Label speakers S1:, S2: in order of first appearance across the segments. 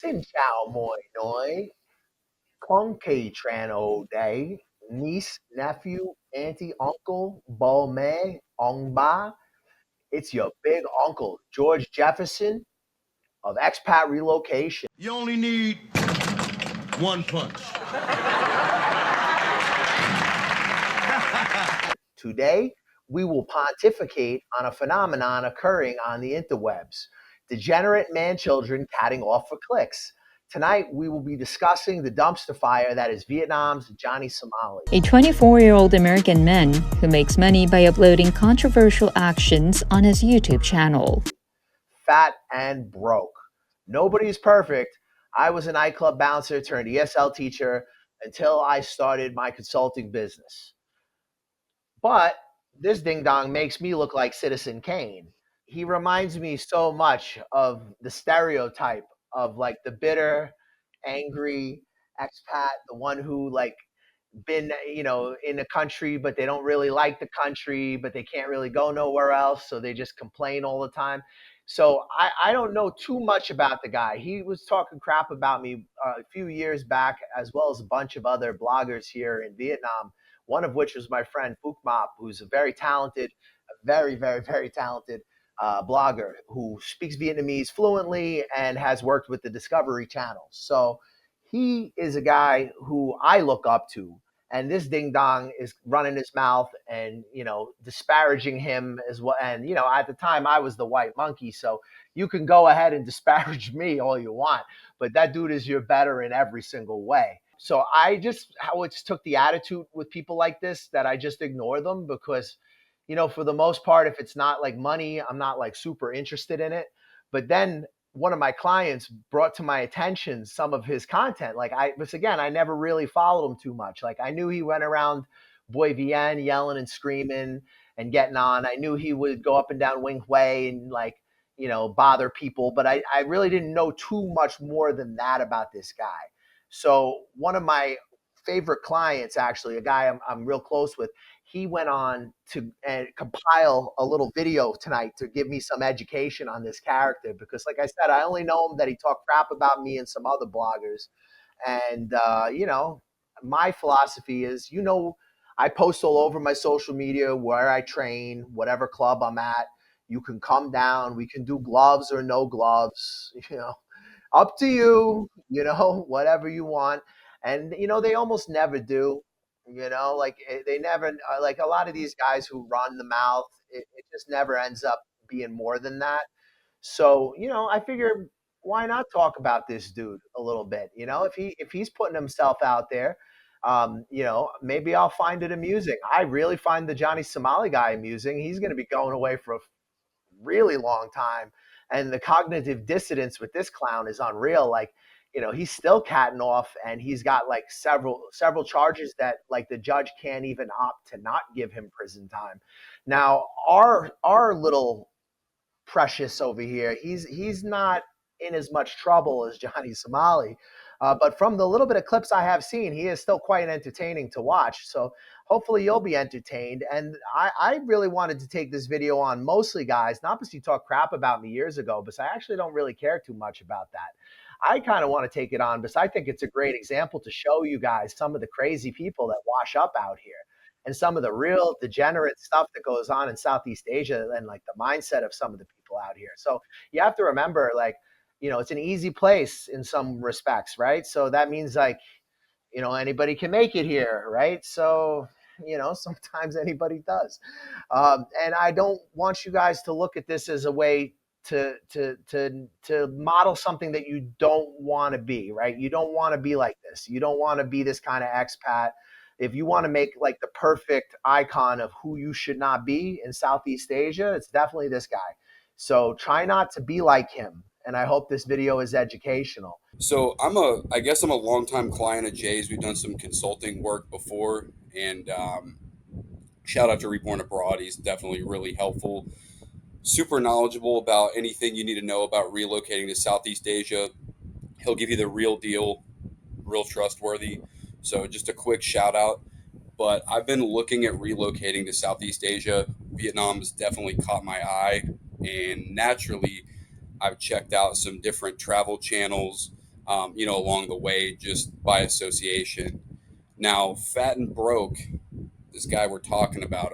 S1: Xin chào mọi người. Con kỳ tran all day. Niece, nephew, auntie, uncle, bố mẹ, ông bà. It's your big uncle, George Jefferson of expat relocation.
S2: You only need one punch.
S1: Today, we will pontificate on a phenomenon occurring on the interwebs degenerate man children catting off for clicks. Tonight, we will be discussing the dumpster fire that is Vietnam's Johnny Somali.
S3: A 24-year-old American man who makes money by uploading controversial actions on his YouTube channel.
S1: Fat and broke. Nobody's perfect. I was a nightclub bouncer turned ESL teacher until I started my consulting business. But this ding dong makes me look like Citizen Kane. He reminds me so much of the stereotype of like the bitter, angry expat, the one who like been in the country but they don't really like the country but they can't really go nowhere else so they just complain all the time. So I don't know too much about the guy. He was talking crap about me a few years back, as well as a bunch of other bloggers here in Vietnam, one of which was my friend Phuc Mop, who's a very talented, a very talented blogger who speaks Vietnamese fluently and has worked with the Discovery Channel. So he is a guy who I look up to, and this ding dong is running his mouth and disparaging him as well. And at the time I was the white monkey, so you can go ahead and disparage me all you want, but that dude is your better in every single way. So I just always took the attitude with people like this that I just ignore them because for the most part, if it's not like money, I'm not like super interested in it. But then one of my clients brought to my attention some of his content. I never really followed him too much. Like I knew he went around Boy Vien yelling and screaming and getting on. I knew he would go up and down Wing Hui and bother people, but I really didn't know too much more than that about this guy. So one of my favorite clients, actually, a guy I'm real close with, he went on to compile a little video tonight to give me some education on this character because, like I said, I only know him that he talked crap about me and some other bloggers. And, my philosophy is, I post all over my social media where I train, whatever club I'm at. You can come down. We can do gloves or no gloves, up to you, whatever you want. And, they almost never do. They never like a lot of these guys who run the mouth. It just never ends up being more than that. So I figure why not talk about this dude a little bit? If he's putting himself out there, maybe I'll find it amusing. I really find the Johnny Somali guy amusing. He's going to be going away for a really long time, and the cognitive dissonance with this clown is unreal. Like he's still catting off, and he's got like several charges that like the judge can't even opt to not give him prison time. Now our little precious over here, he's not in as much trouble as Johnny Somali, but from the little bit of clips I have seen, he is still quite entertaining to watch. So hopefully you'll be entertained. And I really wanted to take this video on mostly, guys, not because you talked crap about me years ago, but I actually don't really care too much about that. I kind of want to take it on because I think it's a great example to show you guys some of the crazy people that wash up out here and some of the real degenerate stuff that goes on in Southeast Asia and like the mindset of some of the people out here. So you have to remember, like, it's an easy place in some respects, right? So that means like, anybody can make it here, right? So, sometimes anybody does. And I don't want you guys to look at this as a way to model something that you don't want to be, right? You don't want to be like this. You don't want to be this kind of expat. If you want to make like the perfect icon of who you should not be in Southeast Asia, it's definitely this guy. So try not to be like him. And I hope this video is educational.
S4: So I guess I'm a longtime client of Jay's. We've done some consulting work before, and shout out to Reborn Abroad. He's definitely really helpful, super knowledgeable about anything you need to know about relocating to Southeast Asia. He'll give you the real deal, real trustworthy. So just a quick shout out. But I've been looking at relocating to Southeast Asia. Vietnam has definitely caught my eye, and naturally, I've checked out some different travel channels. along the way just by association. Now, Fat and Broke, this guy we're talking about,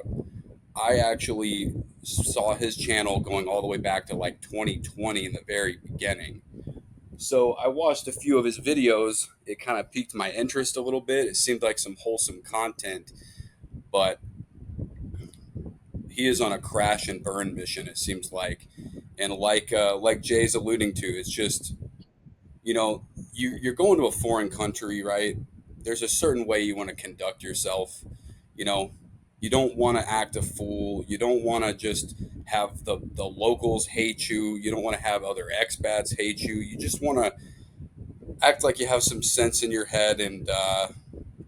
S4: I actually saw his channel going all the way back to like 2020 in the very beginning. So I watched a few of his videos. It kind of piqued my interest a little bit. It seemed like some wholesome content, but he is on a crash and burn mission, it seems like. And like Jay's alluding to, it's just, you know, you're going to a foreign country, right? There's a certain way you want to conduct yourself. You know, you don't want to act a fool. You don't want to just have the locals hate you. You don't want to have other expats hate you. You just want to act like you have some sense in your head and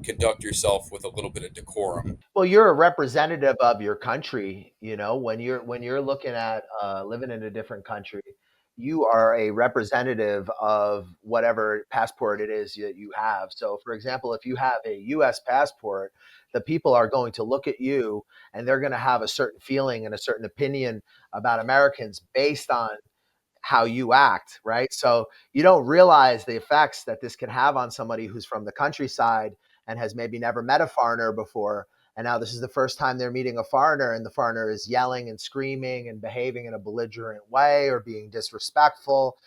S4: conduct yourself with a little bit of decorum.
S1: Well, you're a representative of your country. When you're looking at living in a different country, you are a representative of whatever passport it is that you have. So, for example, if you have a U.S. passport, the people are going to look at you and they're going to have a certain feeling and a certain opinion about Americans based on how you act, right? So you don't realize the effects that this can have on somebody who's from the countryside and has maybe never met a foreigner before. And now this is the first time they're meeting a foreigner, and the foreigner is yelling and screaming and behaving in a belligerent way or being disrespectful.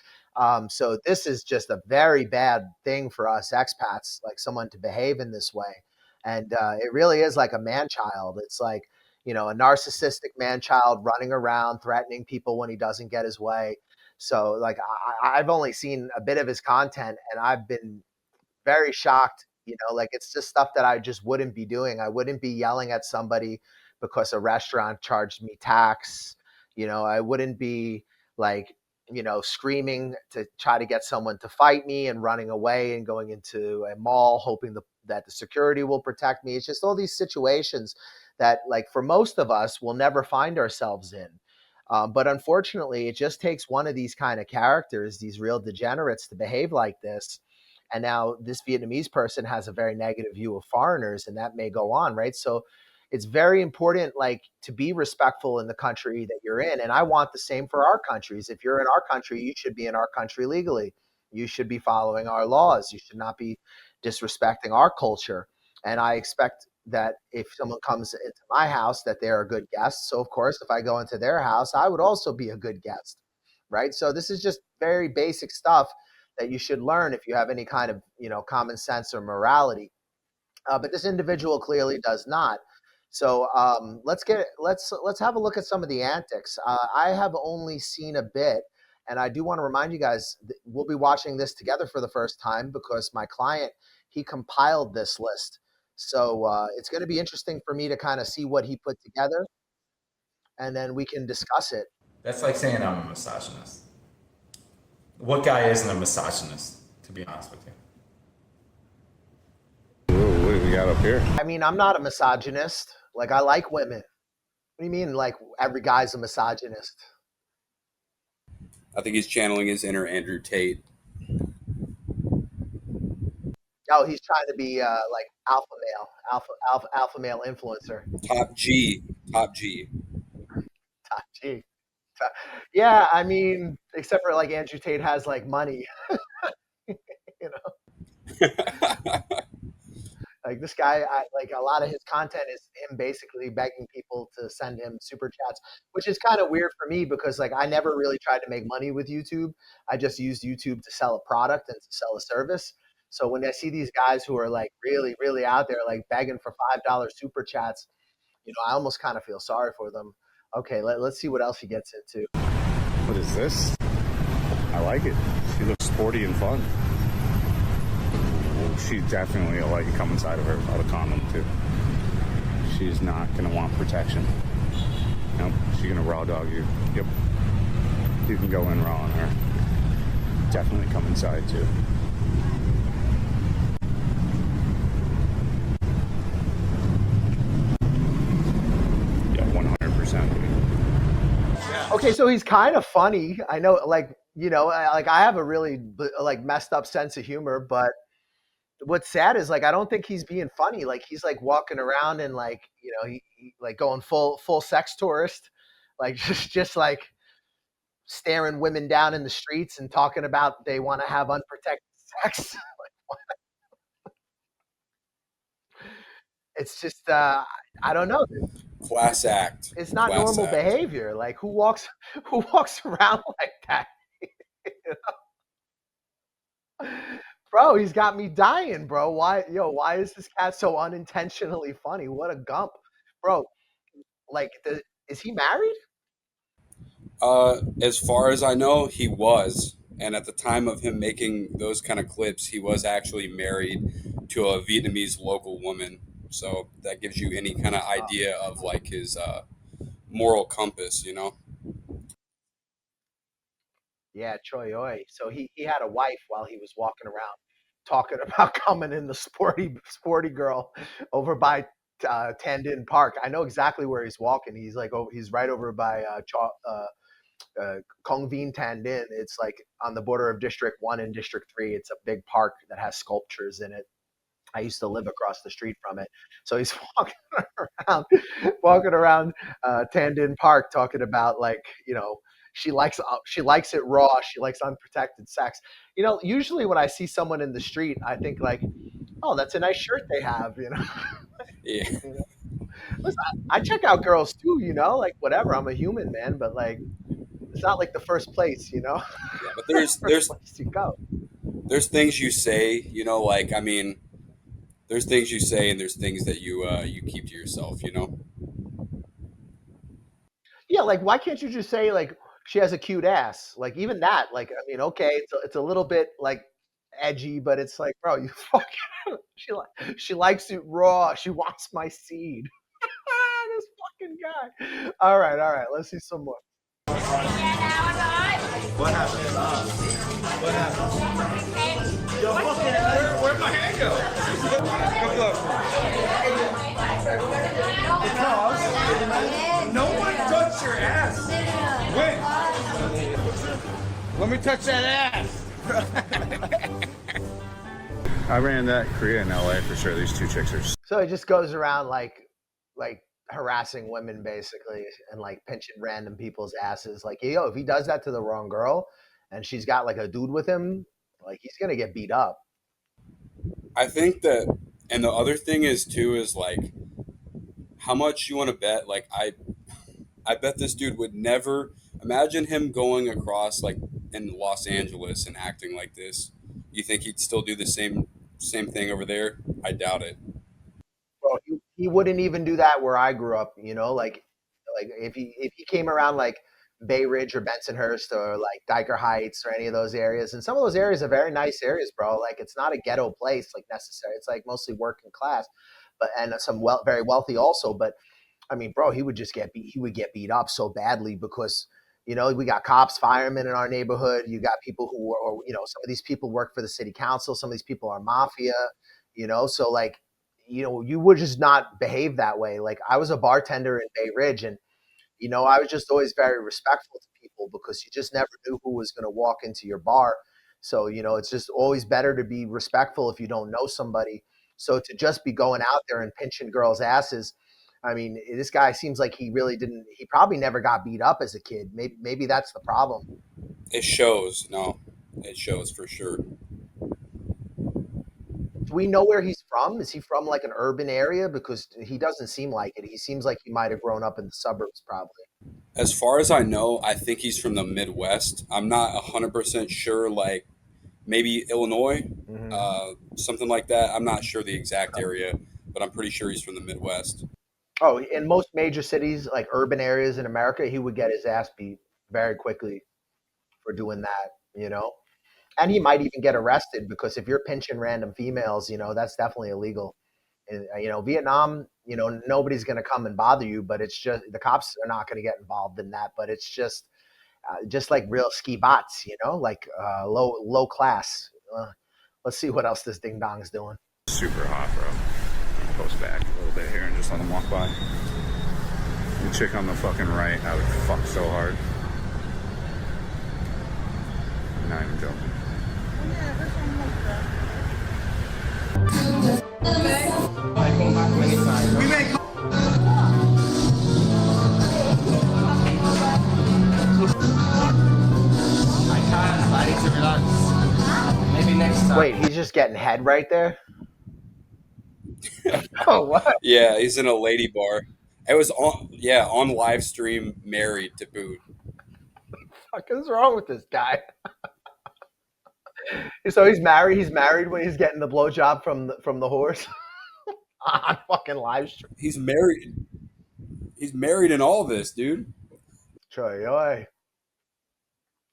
S1: So this is just a very bad thing for us expats, like someone to behave in this way. And it really is like a man child. It's like, a narcissistic man child running around threatening people when he doesn't get his way. So like I've only seen a bit of his content and I've been very shocked. Like it's just stuff that I just wouldn't be doing. I wouldn't be yelling at somebody because a restaurant charged me tax. I wouldn't be like, screaming to try to get someone to fight me and running away and going into a mall hoping that the security will protect me. It's just all these situations that, like, for most of us, we'll never find ourselves in. But unfortunately, it just takes one of these kind of characters, these real degenerates, to behave like this. And now this Vietnamese person has a very negative view of foreigners, and that may go on, right? So it's very important, like, to be respectful in the country that you're in. And I want the same for our countries. If you're in our country, you should be in our country legally. You should be following our laws. You should not be disrespecting our culture. And I expect that if someone comes into my house, that they're a good guest. So of course, if I go into their house, I would also be a good guest, right? So this is just very basic stuff that you should learn if you have any kind of common sense or morality. But this individual clearly does not. So let's have a look at some of the antics. I have only seen a bit, and I do want to remind you guys we'll be watching this together for the first time because my client, he compiled this list. So it's going to be interesting for me to kind of see what he put together, and then we can discuss it.
S5: That's like saying I'm a misogynist. What guy isn't a misogynist, to be honest with you?
S6: Ooh, what do we got up here?
S1: I mean, I'm not a misogynist. Like, I like women. What do you mean, like, every guy's a misogynist?
S4: I think he's channeling his inner Andrew Tate.
S1: Oh, he's trying to be like alpha male, alpha male influencer.
S4: Top G. Top G.
S1: Top G. Yeah, I mean, except for like Andrew Tate has like money, you know. Like this guy, like a lot of his content is him basically begging people to send him super chats, which is kind of weird for me because like I never really tried to make money with YouTube. I just used YouTube to sell a product and to sell a service. So when I see these guys who are like really, really out there, like begging for $5 super chats, I almost kind of feel sorry for them. Okay, let's see what else he gets into.
S6: What is this? I like it. She looks sporty and fun. Well, she's definitely a light come inside of her without a condom too. She's not gonna want protection. Nope, she's gonna raw dog you. Yep. You can go in raw on her. Definitely come inside too. Yeah, 100%.
S1: Okay, so he's kind of funny. I know, like, like I have a really like messed up sense of humor, but what's sad is like I don't think he's being funny. Like he's like walking around and like he like going full sex tourist, like just like staring women down in the streets and talking about they want to have unprotected sex. It's just I don't know.
S4: Class act.
S1: It's not
S4: Class
S1: normal
S4: act.
S1: behavior. Like who walks who walks around like that? Bro, he's got me dying, bro. Why is this cat so unintentionally funny? What a gump. Bro, like is he married?
S4: As far as I know, he was. And at the time of him making those kind of clips, he was actually married to a Vietnamese local woman. So that gives you any kind of idea of like his moral compass, you know?
S1: Yeah, Choi Oi. So he had a wife while he was walking around talking about coming in the sporty girl over by Tan Dinh Park. I know exactly where he's walking. He's like he's right over by Kong Vien Tan Dinh. It's like on the border of District 1 and District 3. It's a big park that has sculptures in it. I used to live across the street from it. So he's walking around Tan Dinh Park talking about like, she likes it raw. She likes unprotected sex. Usually when I see someone in the street, I think like, oh, that's a nice shirt they have.
S4: Yeah.
S1: You know? Listen, I check out girls too. Like whatever. I'm a human, man. But like, it's not like the first place.
S4: Yeah, but
S1: First place you go.
S4: there's things you say, you know, like I mean, there's things you say and there's things that you keep to yourself, you know.
S1: Yeah, like why can't you just say like she has a cute ass? Like even that, like I mean, okay, it's a little bit like edgy, but it's like, bro, you fucking she likes it raw. She wants my seed. This fucking guy. All right. Let's see some more.
S5: What happened? What happened? Yo, fucking, where'd my hand go? Come close. No one touched your ass. Wait. Let me touch that ass.
S6: I ran that Korea in LA for sure. These two chicks are.
S1: So it just goes around like harassing women basically and like pinching random people's asses. Like, yo, if he does that to the wrong girl and she's got like a dude with him, like he's gonna get beat up.
S4: I think that, and the other thing is too is like how much you want to bet. Like I bet this dude would never imagine him going across like in Los Angeles and acting like this. You think he'd still do the same thing over there? I doubt it.
S1: Bro, he wouldn't even do that where I grew up, like if he came around like Bay Ridge or Bensonhurst or like Diker Heights or any of those areas, and some of those areas are very nice areas, bro. Like it's not a ghetto place like necessary. It's like mostly working class, but and some very wealthy also. But I mean, bro, he would just get beat. He would get beat up so badly because we got cops, firemen in our neighborhood. You got people who are, some of these people work for the city council. Some of these people are mafia. So like, you would just not behave that way. Like I was a bartender in Bay Ridge, and I was just always very respectful to people because you just never knew who was going to walk into your bar. So it's just always better to be respectful if you don't know somebody. So to just be going out there and pinching girls' asses. I mean, this guy seems like he really didn't. He probably never got beat up as a kid. Maybe that's the problem.
S4: It shows. No, it shows for sure.
S1: Do we know where he's from? Is he from like an urban area? Because he doesn't seem like it. He seems like he might have grown up in the suburbs, probably.
S4: As far as I know, I think he's from the Midwest. I'm not 100% sure. Like maybe Illinois, something like that. I'm not sure the exact area, but I'm pretty sure he's from the Midwest.
S1: Oh, in most major cities, like urban areas in America, he would get his ass beat very quickly for doing that. And he might even get arrested because if you're pinching random females, that's definitely illegal. And, Vietnam, nobody's going to come and bother you, but it's just the cops are not going to get involved in that. But it's just like real ski bots, like low class. Let's see what else this ding dong's doing.
S6: Super hot, bro. Post back a little bit here and just let them walk by. The chick on the fucking right, I would fuck so hard. I'm not even joking.
S7: I can't, I need to relax. Maybe next time.
S1: Wait, he's just getting head right there. Oh, what?
S4: Yeah, he's in a lady bar. It was on live stream, married to boot.
S1: What is wrong with this guy? So he's married. He's married when he's getting the blowjob from the horse on fucking live stream.
S4: He's married. He's married in all this, dude.
S1: Choy, oy.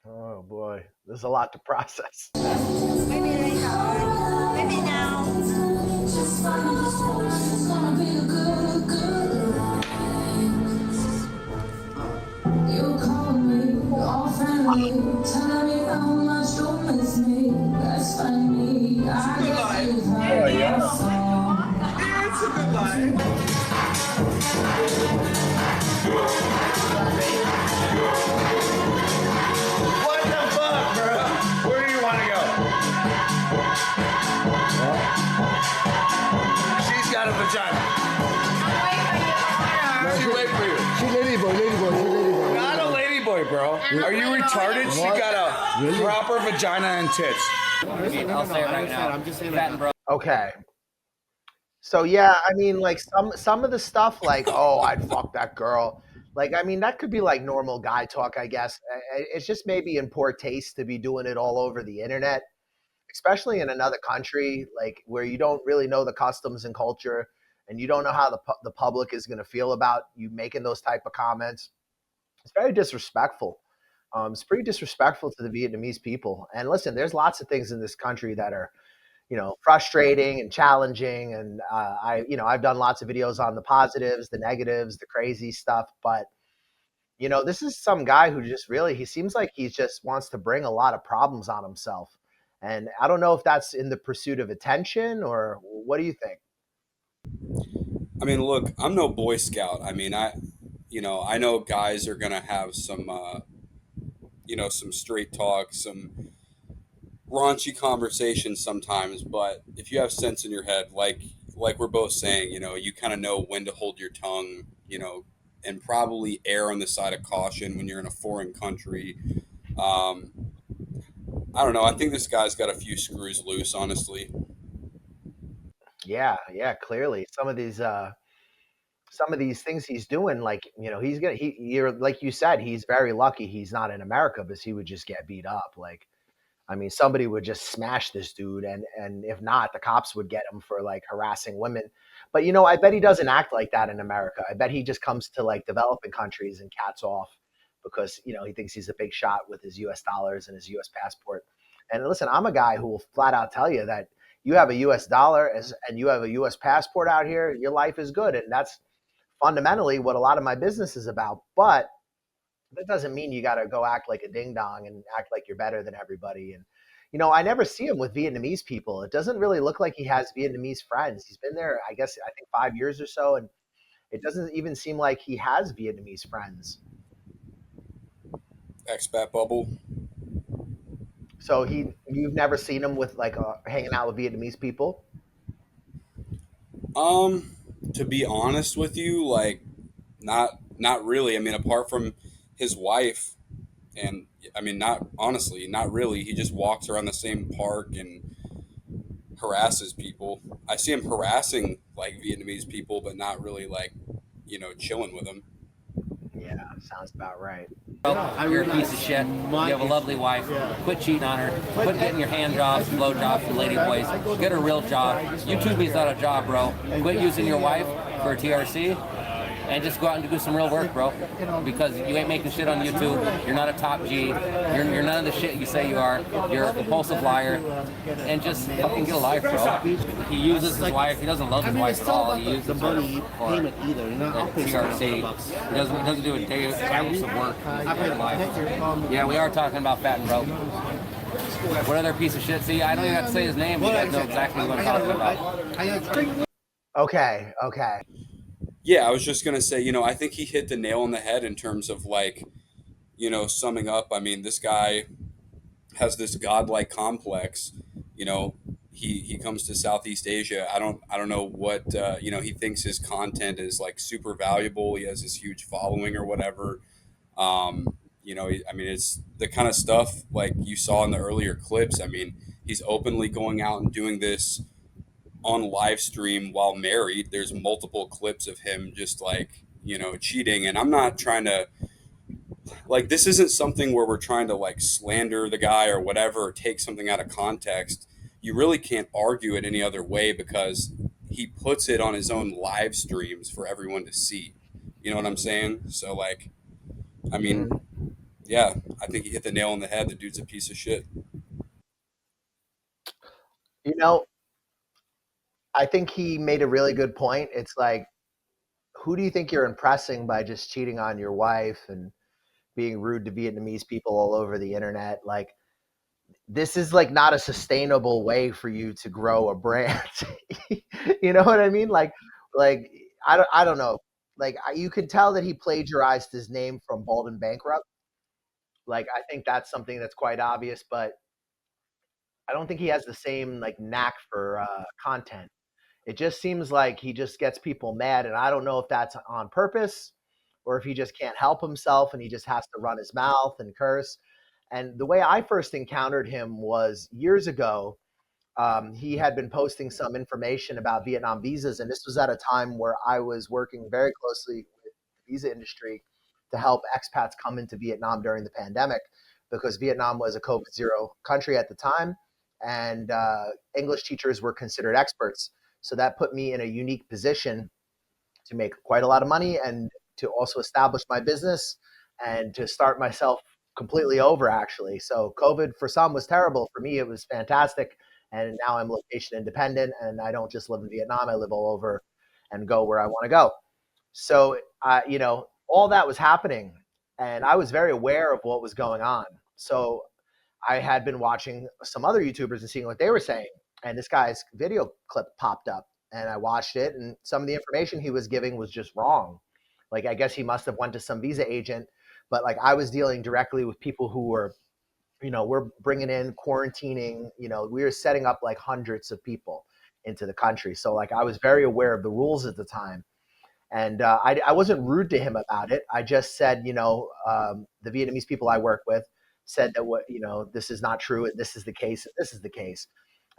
S1: Oh boy, there's a lot to process.
S7: Maybe later. Maybe now.
S8: You call me all friendly, telling me how much you miss me. That's funny. I guess you heard your song.
S5: It's a good line. What the fuck, bro? Where do you want to go? She's got a vagina. She wait for you.
S9: She ladyboy.
S5: Not a ladyboy, bro. Are you retarded? She got a proper vagina and tits.
S10: I'll say it right now. I'm just saying fat and bro.
S1: Okay. So yeah, I mean, like some of the stuff, like, oh, I'd fuck that girl. Like, I mean, that could be like normal guy talk, I guess. It's just maybe in poor taste to be doing it all over the internet, especially in another country, like where you don't really know the customs and culture, and you don't know how the public is going to feel about you making those type of comments. It's very disrespectful. It's pretty disrespectful to the Vietnamese people. And listen, there's lots of things in this country that are, frustrating and challenging. And I've done lots of videos on the positives, the negatives, the crazy stuff. But this is some guy who just really, he seems like he just wants to bring a lot of problems on himself. And I don't know if that's in the pursuit of attention, or what do you think?
S4: I mean, look, I'm no Boy Scout. I mean, I know guys are gonna have some, some straight talk, some raunchy conversations sometimes. But if you have sense in your head, like we're both saying, you kind of know when to hold your tongue, and probably err on the side of caution when you're in a foreign country. I don't know. I think this guy's got a few screws loose, honestly.
S1: Yeah, clearly some of these things he's doing, like, you're like you said, he's very lucky he's not in America, because he would just get beat up. Like, I mean, somebody would just smash this dude, and if not, the cops would get him for like harassing women. But I bet he doesn't act like that in America. I bet he just comes to like developing countries and cats off because he thinks he's a big shot with his US dollars and his US passport. And listen, I'm a guy who will flat out tell you that you have a US dollar and you have a US passport out here, your life is good. And that's fundamentally what a lot of my business is about. But that doesn't mean you got to go act like a ding dong and act like you're better than everybody. And, I never see him with Vietnamese people. It doesn't really look like he has Vietnamese friends. He's been there, I think 5 years or so. And it doesn't even seem like he has Vietnamese friends.
S4: Expat bubble.
S1: So you've never seen him with like hanging out with Vietnamese people?
S4: To be honest with you, like, not really. I mean, apart from his wife, and I mean, not really. He just walks around the same park and harasses people. I see him harassing like Vietnamese people, but not really like, chilling with them.
S1: Yeah, sounds about right.
S10: You're a piece of shit. You have a lovely wife. Quit cheating on her. Quit getting your hand jobs, blow jobs from lady boys. Get a real job. YouTubing's not a job, bro. Quit using your wife for a TRC and just go out and do some real work, bro. Because you ain't making shit on YouTube. You're not a top G. You're none of the shit you say you are. You're a compulsive liar. And just fucking get a life, bro. He uses his wife. He doesn't love his wife at all. He uses her for the TRC. He doesn't do a day of work. Yeah, we are talking about fat and broke. What other piece of shit? See, I don't even have to say his name. You guys know exactly what I'm talking about.
S1: Okay.
S4: Yeah, I was just gonna say, I think he hit the nail on the head in terms of like, summing up. I mean, this guy has this godlike complex. He comes to Southeast Asia. I don't know what he thinks his content is like super valuable. He has this huge following or whatever. I mean, it's the kind of stuff like you saw in the earlier clips. I mean, He's openly going out and doing this on live stream while married. There's multiple clips of him just like, cheating. And I'm not trying to, like, this isn't something where we're trying to like slander the guy or whatever, or take something out of context. You really can't argue it any other way because he puts it on his own live streams for everyone to see. You know what I'm saying? So, like, I mean, yeah, I think he hit the nail on the head. The dude's a piece of shit.
S1: You know, I think he made a really good point. It's like, who do you think you're impressing by just cheating on your wife and being rude to Vietnamese people all over the internet? Like, this is like not a sustainable way for you to grow a brand. You know what I mean? Like I don't know. Like you could tell that he plagiarized his name from Bald and Bankrupt. Like I think that's something that's quite obvious, but I don't think he has the same like knack for content. It just seems like he just gets people mad, and I don't know if that's on purpose or if he just can't help himself and he just has to run his mouth and curse. And the way I first encountered him was years ago. He had been posting some information about Vietnam visas, and this was at a time where I was working very closely with the visa industry to help expats come into Vietnam during the pandemic because Vietnam was a COVID zero country at the time, and English teachers were considered experts. So that put me in a unique position to make quite a lot of money and to also establish my business and to start myself completely over actually. So COVID for some was terrible. For me, it was fantastic. And now I'm location independent and I don't just live in Vietnam. I live all over and go where I want to go. So, all that was happening and I was very aware of what was going on. So I had been watching some other YouTubers and seeing what they were saying. And this guy's video clip popped up and I watched it and some of the information he was giving was just wrong. Like, I guess he must have went to some visa agent, but like I was dealing directly with people who were, we're bringing in quarantining, we were setting up like hundreds of people into the country. So like I was very aware of the rules at the time. And I wasn't rude to him about it. I just said, the Vietnamese people I work with said that this is not true and this is the case and this is the case.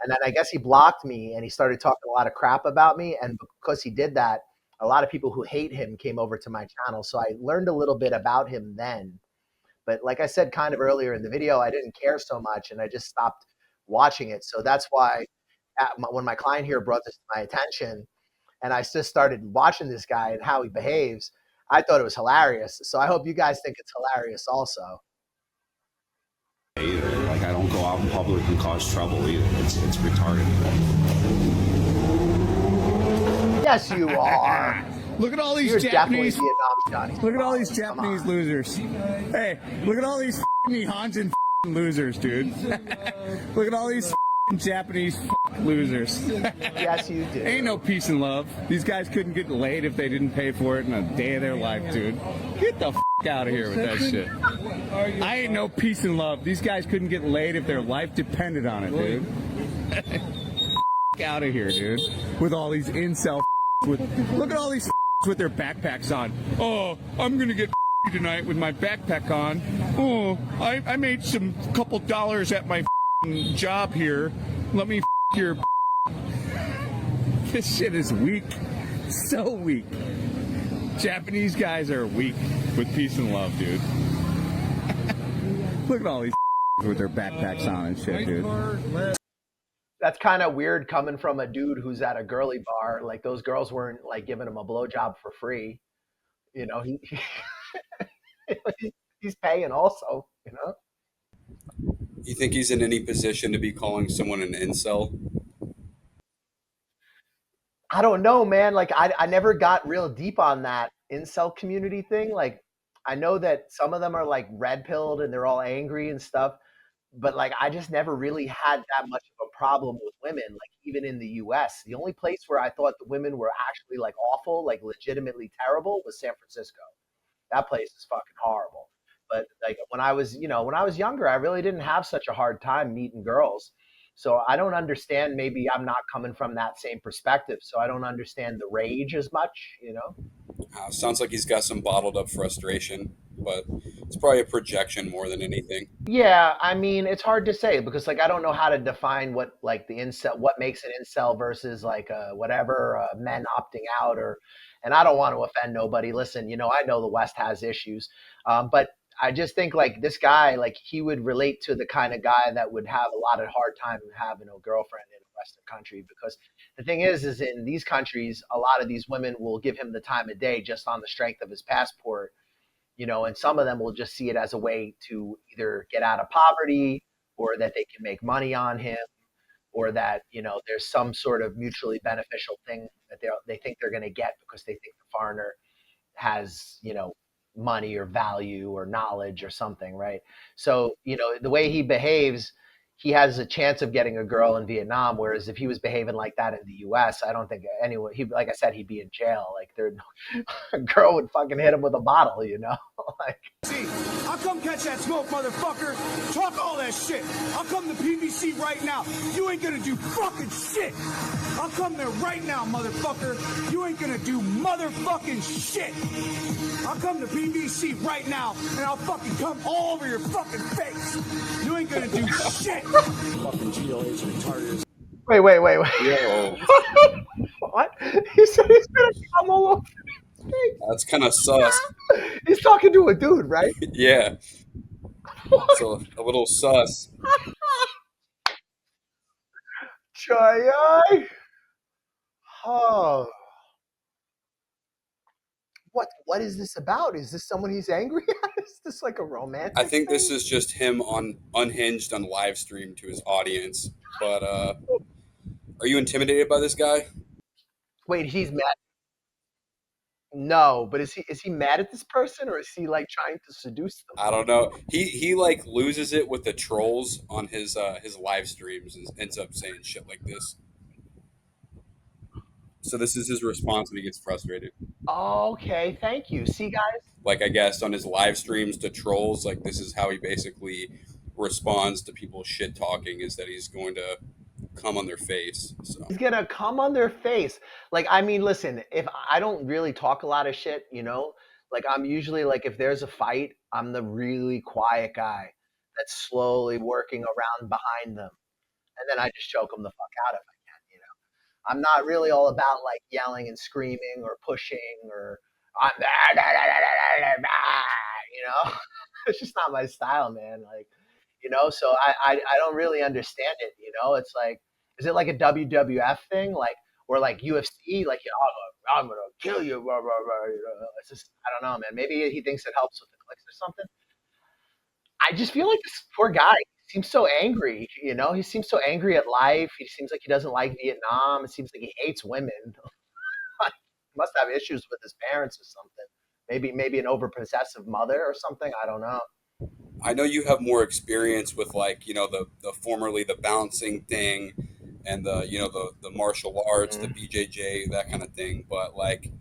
S1: And then I guess he blocked me and he started talking a lot of crap about me. And because he did that, a lot of people who hate him came over to my channel. So I learned a little bit about him then. But like I said kind of earlier in the video, I didn't care so much and I just stopped watching it. So that's why when my client here brought this to my attention and I just started watching this guy and how he behaves, I thought it was hilarious. So I hope you guys think it's hilarious also.
S6: Either. Like, I don't go out in public and cause trouble either. It's retarded.
S1: Yes, you are.
S9: Look at all these
S1: You're
S9: Japanese.
S1: definitely Vietnam Johnny.
S9: Look at all these Japanese losers. Hey, look at all these Nihons and losers, dude. Look at all these Japanese losers.
S1: Yes, you do.
S9: Ain't no peace and love. These guys couldn't get laid if they didn't pay for it in a day of their life, dude. Get the out of here with that shit. I ain't no peace and love. These guys couldn't get laid if their life depended on it, dude. Out of here, dude. With all these incel look at all these with their backpacks on. Oh, I'm gonna get tonight with my backpack on. Oh, I made some couple dollars at my job here. Let me your. This shit is weak. So weak. Japanese guys are weak with peace and love, dude. Look at all these with their backpacks on and shit, dude.
S1: That's kind of weird coming from a dude who's at a girly bar. Like those girls weren't like giving him a blowjob for free. He's paying also,
S4: You think he's in any position to be calling someone an incel?
S1: I don't know, man. Like I never got real deep on that incel community thing. Like I know that some of them are like red pilled and they're all angry and stuff. But like I just never really had that much of a problem with women, like even in the US. The only place where I thought the women were actually like awful, like legitimately terrible was San Francisco. That place is fucking horrible. But like when I was, when I was younger, I really didn't have such a hard time meeting girls. So I don't understand, maybe I'm not coming from that same perspective. So I don't understand the rage as much.
S4: Sounds like he's got some bottled up frustration, but it's probably a projection more than anything.
S1: Yeah, I mean, it's hard to say because like I don't know how to define what like the incel, what makes an incel versus like whatever men opting out or, and I don't want to offend nobody. Listen, I know the West has issues, but I just think like this guy, like he would relate to the kind of guy that would have a lot of hard time having a girlfriend in a Western country because the thing is in these countries, a lot of these women will give him the time of day just on the strength of his passport, and some of them will just see it as a way to either get out of poverty or that they can make money on him or that, there's some sort of mutually beneficial thing that they think they're going to get because they think the foreigner has, money or value or knowledge or something, right? So, the way he behaves, he has a chance of getting a girl in Vietnam. Whereas if he was behaving like that in the U.S., I don't think anyone. Like I said, he'd be in jail. Like a girl would fucking hit him with a bottle, like.
S9: See, I'll come catch that smoke, motherfucker. Talk all that shit. I'll come to PBC right now. You ain't gonna do fucking shit. I'll come there right now, motherfucker. You ain't gonna do motherfucking shit. I'll come to PBC right now, and I'll fucking come all over your fucking face. You ain't gonna do shit. Fucking GLA's retarded.
S1: Wait.
S4: Yo,
S1: What? He said he's gonna come all over.
S4: that's kind of sus.
S1: He's talking to a dude, right?
S4: Yeah, so a little sus.
S1: Chai. Oh, what is this about? Is this someone he's angry at? Is this like a romantic
S4: I think this
S1: thing?
S4: is just him on unhinged on live stream to his audience. But are you intimidated by this guy?
S1: Wait, he's mad. No, but is he mad at this person or is he like trying to seduce them?
S4: I don't know. He like loses it with the trolls on his live streams and ends up saying shit like this. So this is his response when he gets frustrated.
S1: Okay, thank you. See, guys,
S4: Like I guess on his live streams to trolls, like this is how he basically responds to people shit talking is that he's going to come on their face. So
S1: he's gonna come on their face. Like, I mean, listen, if I don't really talk a lot of shit, like I'm usually like if there's a fight, I'm the really quiet guy that's slowly working around behind them, and then I just choke them the fuck out if I can. I'm not really all about like yelling and screaming or pushing or I'm it's just not my style, man. Like, so I don't really understand it. It's like, is it like a WWF thing, like or like UFC, like I'm gonna kill you, blah, blah, blah, It's just I don't know, man. Maybe he thinks it helps with the clicks or something. I just feel like this poor guy seems so angry. He seems so angry at life. He seems like he doesn't like Vietnam. It seems like he hates women. He must have issues with his parents or something. Maybe an overpossessive mother or something. I don't know.
S4: I know you have more experience with like the formerly the bouncing thing and the martial arts, the
S1: Mhm.
S4: BJJ, that kind of thing. But like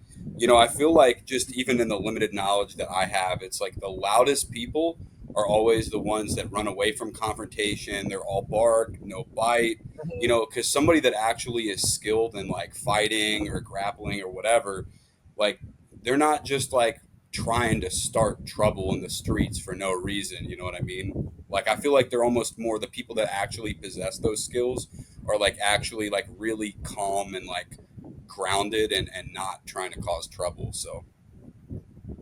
S4: I feel like just even in the limited knowledge that I have, it's like the loudest people are always the ones that run away from confrontation. They're all bark, no bite. Because somebody that actually is skilled in like fighting or grappling or whatever, like they're not just like trying to start trouble in the streets for no reason. You know what I mean? Like I feel like they're almost more the people that actually possess those skills are like actually like really calm and like grounded and not trying to cause trouble. So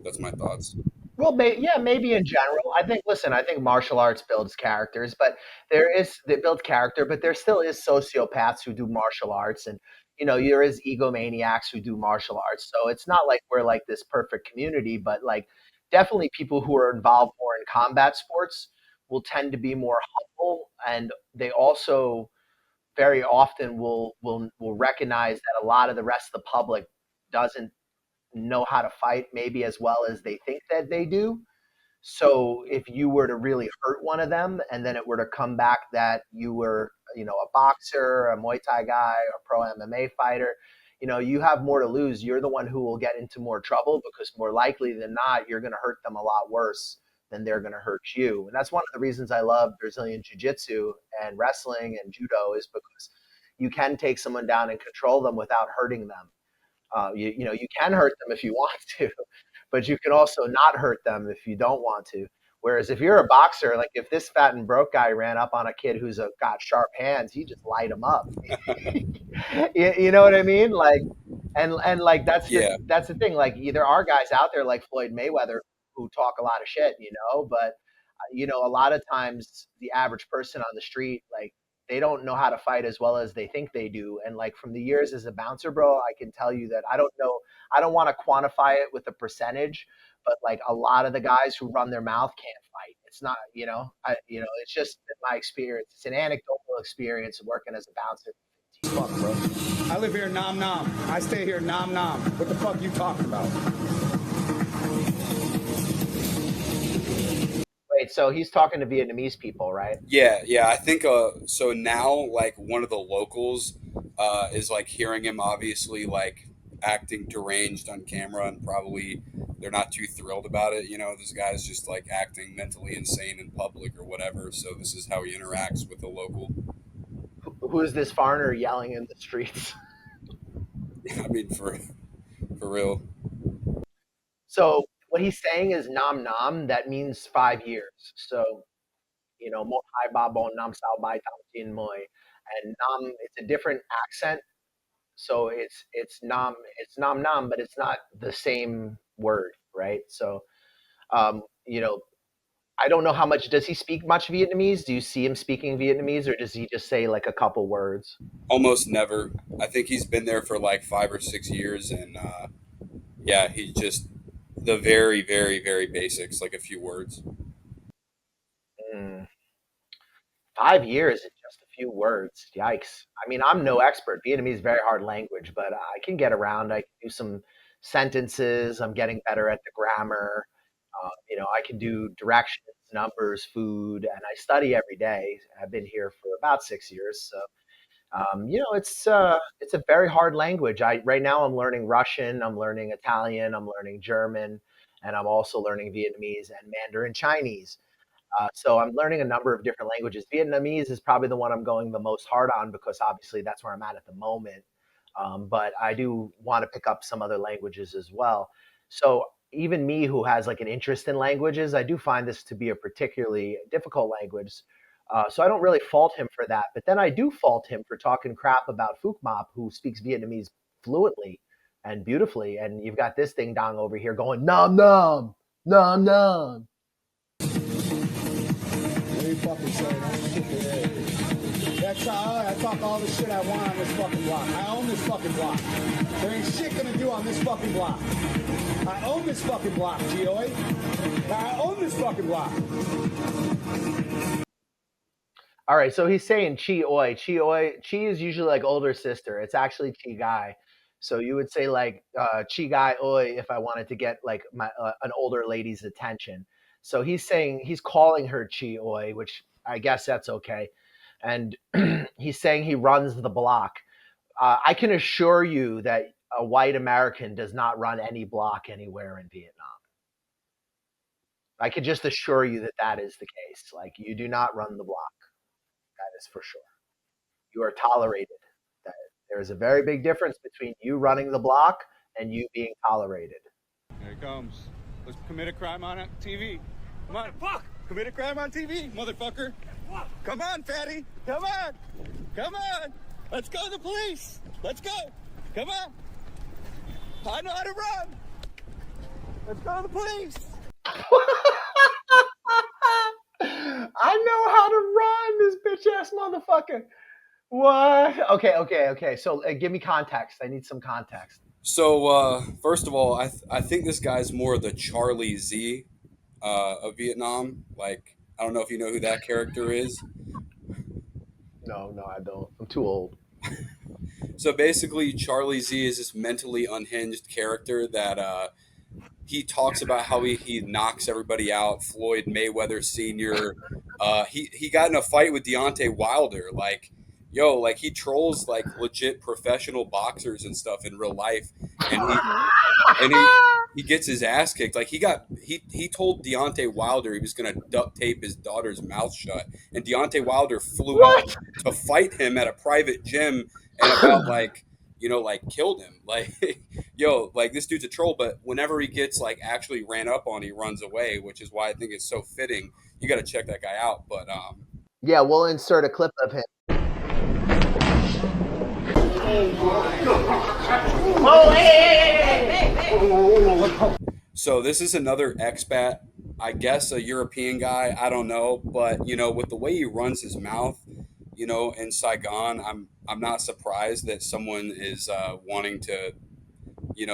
S4: that's my thoughts.
S1: Well, yeah, maybe in general. Listen, I think martial arts builds characters, but they build character, but there still is sociopaths who do martial arts, and there is egomaniacs who do martial arts. So it's not like we're like this perfect community, but like definitely people who are involved more in combat sports will tend to be more humble, and they also very often will recognize that a lot of the rest of the public doesn't know how to fight maybe as well as they think that they do. So if you were to really hurt one of them and then it were to come back that you were, a boxer, a Muay Thai guy, a pro MMA fighter, you have more to lose. You're the one who will get into more trouble because more likely than not, you're going to hurt them a lot worse than they're going to hurt you. And that's one of the reasons I love Brazilian Jiu-Jitsu and wrestling and judo is because you can take someone down and control them without hurting them. You know, you can hurt them if you want to, but you can also not hurt them if you don't want to. Whereas if you're a boxer, like if this fat and broke guy ran up on a kid who's got sharp hands, he just light him up. You know what I mean? Like, and like
S4: Yeah.
S1: that's the thing. Like, there are guys out there like Floyd Mayweather who talk a lot of shit, you know, but you know, a lot of times the average person on the street, like, they don't know how to fight as well as they think they do. And like from the years as a bouncer, bro, I can tell you that I don't know, I don't want to quantify it with a percentage, but like a lot of the guys who run their mouth can't fight. It's not, you know, you know, it's just been my experience. It's an anecdotal experience of working as a bouncer.
S9: Fuck, bro. I live here, nom nom. I stay here, nom nom. What the fuck you talking about?
S1: Wait, so he's talking to Vietnamese people, right?
S4: Yeah, yeah. I think so now like one of the locals is like hearing him obviously like acting deranged on camera and probably they're not too thrilled about it. You know, this guy's just like acting mentally insane in public or whatever. So this is how he interacts with the local.
S1: Who is this foreigner yelling in the streets?
S4: I mean, for real.
S1: So what he's saying is nam nam. That means 5 years. So, you know, mo hai ba bon nam sao bai tam tin moi, and nam. It's a different accent. So it's nam nam, but it's not the same word, right? So, you know, I don't know how much does he speak much Vietnamese? Do you see him speaking Vietnamese, or does he just say like a couple words?
S4: Almost never. I think he's been there for like 5 or 6 years, and yeah, he just the very, very, very basics, like a few words.
S1: Mm, 5 years in just a few words. Yikes. I mean, I'm no expert. Vietnamese is a very hard language, but I can get around. I can do some sentences. I'm getting better at the grammar. You know, I can do directions, numbers, food, and I study every day. I've been here for about 6 years, so you know, it's a very hard language. I right now I'm learning Russian, I'm learning Italian, I'm learning German, and I'm also learning Vietnamese and Mandarin Chinese. So I'm learning a number of different languages. Vietnamese is probably the one I'm going the most hard on because obviously that's where I'm at the moment. But I do want to pick up some other languages as well. So even me, who has like an interest in languages, I do find this to be a particularly difficult language. So I don't really fault him for that. But then I do fault him for talking crap about Phuc Mop, who speaks Vietnamese fluently and beautifully. And you've got this ding dong over here going nom nom nom nom.
S9: What are you fucking saying? That's I talk all the shit I want on this fucking block. I own this fucking block. There ain't shit gonna do on this fucking block. I own this fucking block, G-Oi. I own this fucking block.
S1: All right, so he's saying chi oi. Chi oi. Chi is usually like older sister. It's actually chi guy. So you would say like chi guy oi if I wanted to get like my an older lady's attention. So he's saying he's calling her chi oi, which I guess that's okay. And he's saying he runs the block. I can assure you that a white American does not run any block anywhere in Vietnam. I can just assure you that that is the case. Like, you do not run the block. That is for sure. You are tolerated. That there is a very big difference between you running the block and you being tolerated.
S9: Here he comes. Let's commit a crime on TV. Come on, fuck! Commit a crime on TV, motherfucker. Come on, fatty. Come on. Come on. Let's go to the police. Let's go. Come on. I know how to run. Let's go to the police.
S1: I know how to run, this bitch ass motherfucker. What? Okay. So give me context. I need some context.
S4: So first of all, I think this guy's more the Charlie Z of Vietnam. Like, I don't know if you know who that character is.
S1: No, I don't. I'm too old.
S4: So basically, Charlie Z is this mentally unhinged character that he talks about how he knocks everybody out. Floyd Mayweather Sr. He got in a fight with Deontay Wilder. Like, yo, like he trolls like legit professional boxers and stuff in real life, and he gets his ass kicked. Like he told Deontay Wilder he was gonna duct tape his daughter's mouth shut, and Deontay Wilder flew out to fight him at a private gym, and about like like killed him. Like, yo, like this dude's a troll. But whenever he gets like actually ran up on, he runs away, which is why I think it's so fitting. You got to check that guy out. But
S1: Yeah, we'll insert a clip of him.
S4: So this is another expat, I guess a European guy. I don't know, but with the way he runs his mouth, in Saigon, I'm not surprised that someone is wanting to,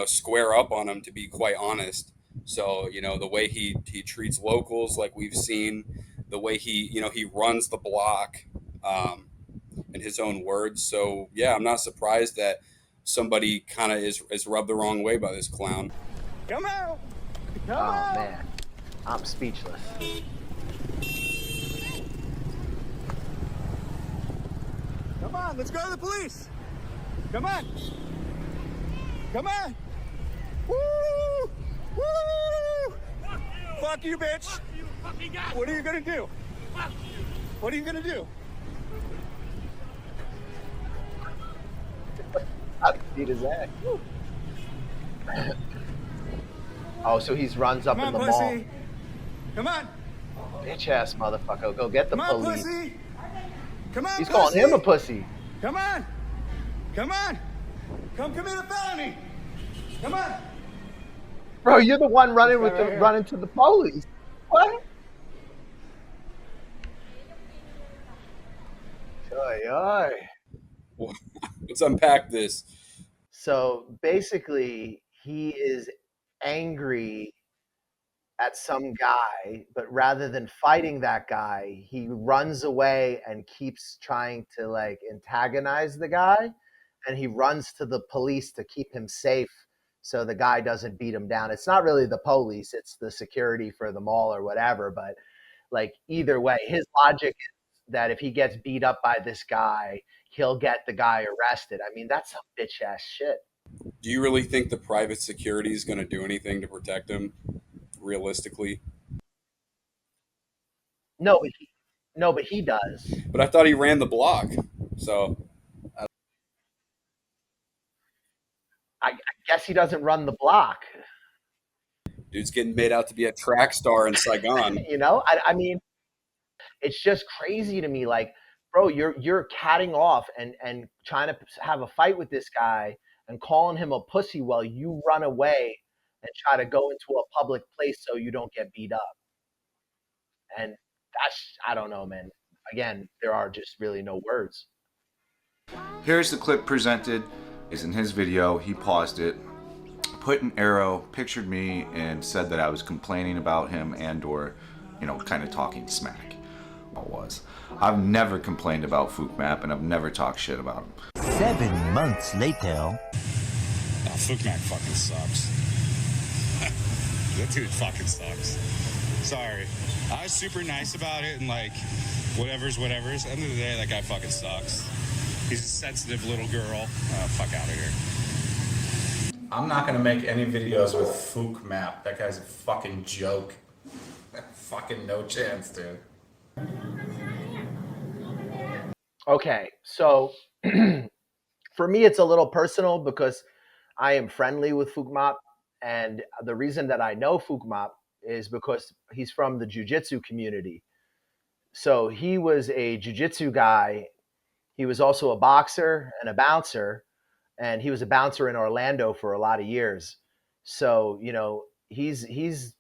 S4: square up on him. To be quite honest, so the way he treats locals, like we've seen, the way he runs the block, in his own words. So yeah, I'm not surprised that somebody kind of is rubbed the wrong way by this clown.
S9: Come out! Come
S1: Oh
S9: out!
S1: man, I'm speechless.
S9: Come on, let's go to the police! Come on! Come on! Woo! Woo! Fuck you, bitch! What are you gonna do? What are you gonna do?
S1: I'll beat his ass. Oh, so he runs up
S9: Come
S1: in
S9: on,
S1: the
S9: pussy!
S1: mall.
S9: Come on!
S1: Bitch ass motherfucker, go get the
S9: Come on,
S1: police.
S9: pussy! Come on,
S1: He's
S9: pussy!
S1: calling him a pussy.
S9: Come on! Come on! Come commit a felony! Come on!
S1: Bro, you're the one running
S9: This
S1: with
S9: guy
S1: the
S9: right here.
S1: running to the police. What? Oy, oy.
S4: Let's unpack this.
S1: So basically, he is angry at some guy, but rather than fighting that guy, he runs away and keeps trying to like antagonize the guy, and he runs to the police to keep him safe so the guy doesn't beat him down. It's not really the police, it's the security for the mall or whatever, but like either way, his logic is that if he gets beat up by this guy, he'll get the guy arrested. I mean, that's some bitch ass shit.
S4: Do you really think the private security is going to do anything to protect him, realistically?
S1: No, but he does.
S4: But I thought he ran the block. So
S1: I guess he doesn't run the block.
S4: dude's getting made out to be a track star in Saigon.
S1: I mean, it's just crazy to me. Like, bro, you're catting off and trying to have a fight with this guy and calling him a pussy while you run away and try to go into a public place so you don't get beat up. And I don't know, man. Again, there are just really no words.
S11: Here's the clip presented. Is in his video. He paused it, put an arrow, pictured me, and said that I was complaining about him and or, kind of talking smack. I've never complained about Fookmap, and I've never talked shit about him.
S12: 7 months later.
S6: Fookmap fucking sucks. That dude fucking sucks. Sorry. I was super nice about it and like, whatever's. At the end of the day, that guy fucking sucks. He's a sensitive little girl. Fuck out of here.
S13: I'm not gonna make any videos with Fookmap. That guy's a fucking joke. Fucking no chance, dude.
S1: Okay, so for me, it's a little personal because I am friendly with Fookmap, and the reason that I know Fookmap is because he's from the jiu-jitsu community. So he was a jiu-jitsu guy. He was also a boxer and a bouncer, and he was a bouncer in Orlando for a lot of years. So, he's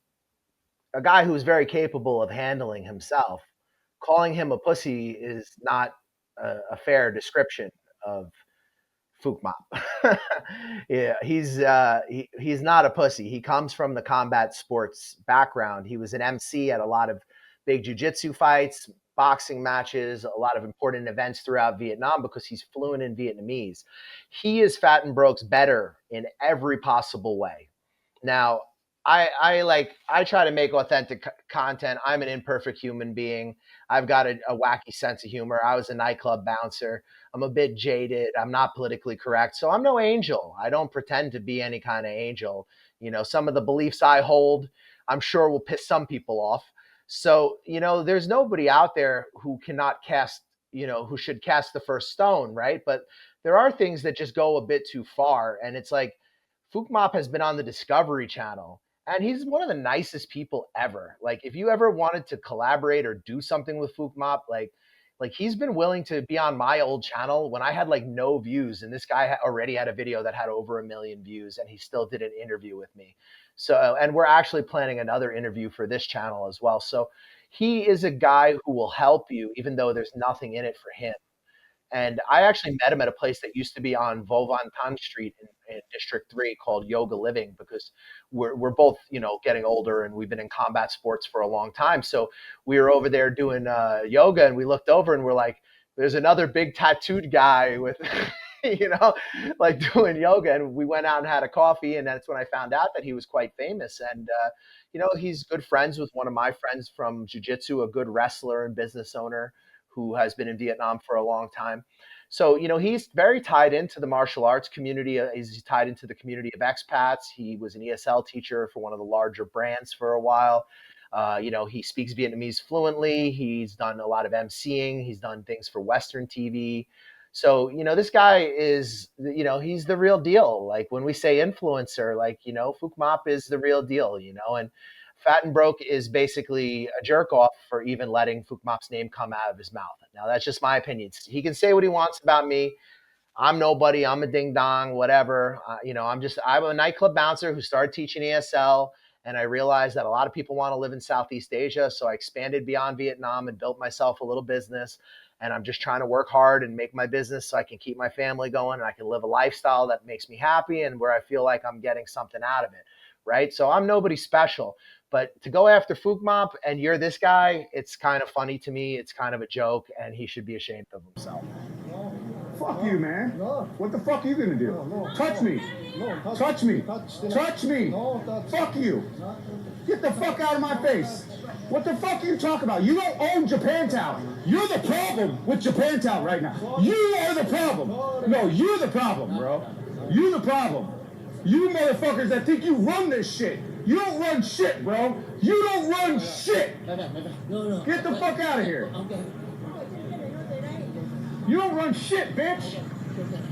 S1: a guy who's very capable of handling himself. Calling him a pussy is not a fair description of Fookmap. Yeah, he's not a pussy. He comes from the combat sports background. He was an MC at a lot of big jiu-jitsu fights, boxing matches, a lot of important events throughout Vietnam because he's fluent in Vietnamese. He is Fat and Broke's better in every possible way. Now, I try to make authentic content. I'm an imperfect human being. I've got a wacky sense of humor. I was a nightclub bouncer. I'm a bit jaded. I'm not politically correct. So I'm no angel. I don't pretend to be any kind of angel. Some of the beliefs I hold, I'm sure will piss some people off. So, there's nobody out there who cannot cast, who should cast the first stone, right? But there are things that just go a bit too far. And it's like Fukmop has been on the Discovery Channel, and he's one of the nicest people ever. Like, if you ever wanted to collaborate or do something with Fukmop, like he's been willing to be on my old channel when I had like no views, and this guy already had a video that had over 1 million views, and he still did an interview with me. So, and we're actually planning another interview for this channel as well. So he is a guy who will help you, even though there's nothing in it for him. And I actually met him at a place that used to be on Vovantan Street in District 3 called Yoga Living, because we're both, getting older, and we've been in combat sports for a long time. So we were over there doing yoga, and we looked over and we're like, there's another big tattooed guy with, you know, like doing yoga. And we went out and had a coffee. And that's when I found out that he was quite famous. And, he's good friends with one of my friends from jiu-jitsu, a good wrestler and business owner who has been in Vietnam for a long time. So, he's very tied into the martial arts community. He's tied into the community of expats. He was an ESL teacher for one of the larger brands for a while. He speaks Vietnamese fluently. He's done a lot of emceeing. He's done things for Western TV. So, this guy is, he's the real deal. Like when we say influencer, like, Phuc Mop is the real deal, and Fat and Broke is basically a jerk off for even letting Phuc Mop's name come out of his mouth. Now, that's just my opinion. He can say what he wants about me. I'm nobody. I'm a ding dong, whatever. I'm a nightclub bouncer who started teaching ESL. And I realized that a lot of people want to live in Southeast Asia. So I expanded beyond Vietnam and built myself a little business. And I'm just trying to work hard and make my business so I can keep my family going and I can live a lifestyle that makes me happy and where I feel like I'm getting something out of it. Right. So I'm nobody special. But to go after Phuc Mop and you're this guy, it's kind of funny to me. It's kind of a joke, and he should be ashamed of himself.
S9: Fuck you, man. What the fuck are you gonna do? Touch me. Touch me. Touch me. Fuck you. Get the fuck out of my face. What the fuck are you talking about? You don't own Japantown. You're the problem with Japantown right now. You are the problem. No, you're the problem, bro. You're the problem. You motherfuckers that think you run this shit. You don't run shit, bro. You don't run shit. Get the fuck out of here. You don't run shit, bitch.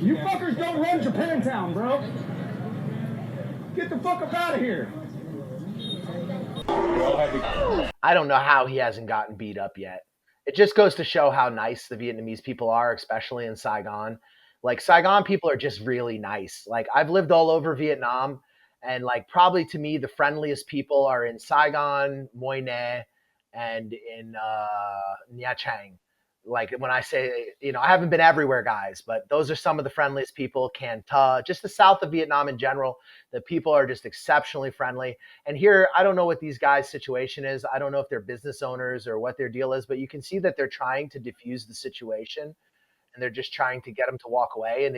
S9: You fuckers don't run Japantown, bro. Get the fuck up out of here.
S1: I don't know how he hasn't gotten beat up yet. It just goes to show how nice the Vietnamese people are, especially in Saigon. Like, Saigon people are just really nice. Like, I've lived all over Vietnam, and like probably to me the friendliest people are in Saigon, Moi Ne, and in Nha Trang. Like when I say, I haven't been everywhere, guys, but those are some of the friendliest people. Can Ta, just the south of Vietnam in general, the people are just exceptionally friendly. And here, I don't know what these guys' situation is. I don't know if they're business owners or what their deal is, but you can see that they're trying to diffuse the situation, and they're just trying to get him to walk away. And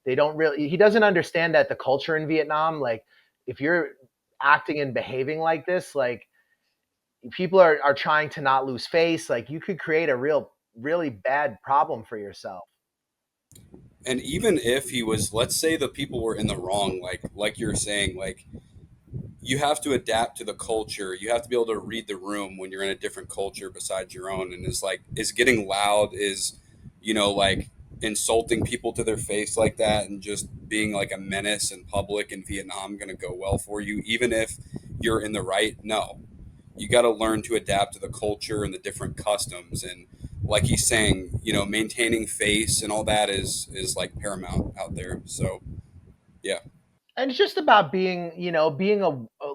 S1: they don't really, he doesn't understand that the culture in Vietnam, like if you're acting and behaving like this, like people are trying to not lose face. Like you could create a really bad problem for yourself.
S4: And even if he was, let's say the people were in the wrong, like you're saying, like you have to adapt to the culture. You have to be able to read the room when you're in a different culture besides your own. And it's like, is getting loud, is, like insulting people to their face like that and just being like a menace in public in Vietnam going to go well for you, even if you're in the right? No. You got to learn to adapt to the culture and the different customs. And like he's saying, maintaining face and all that is like paramount out there. So, yeah.
S1: And it's just about being,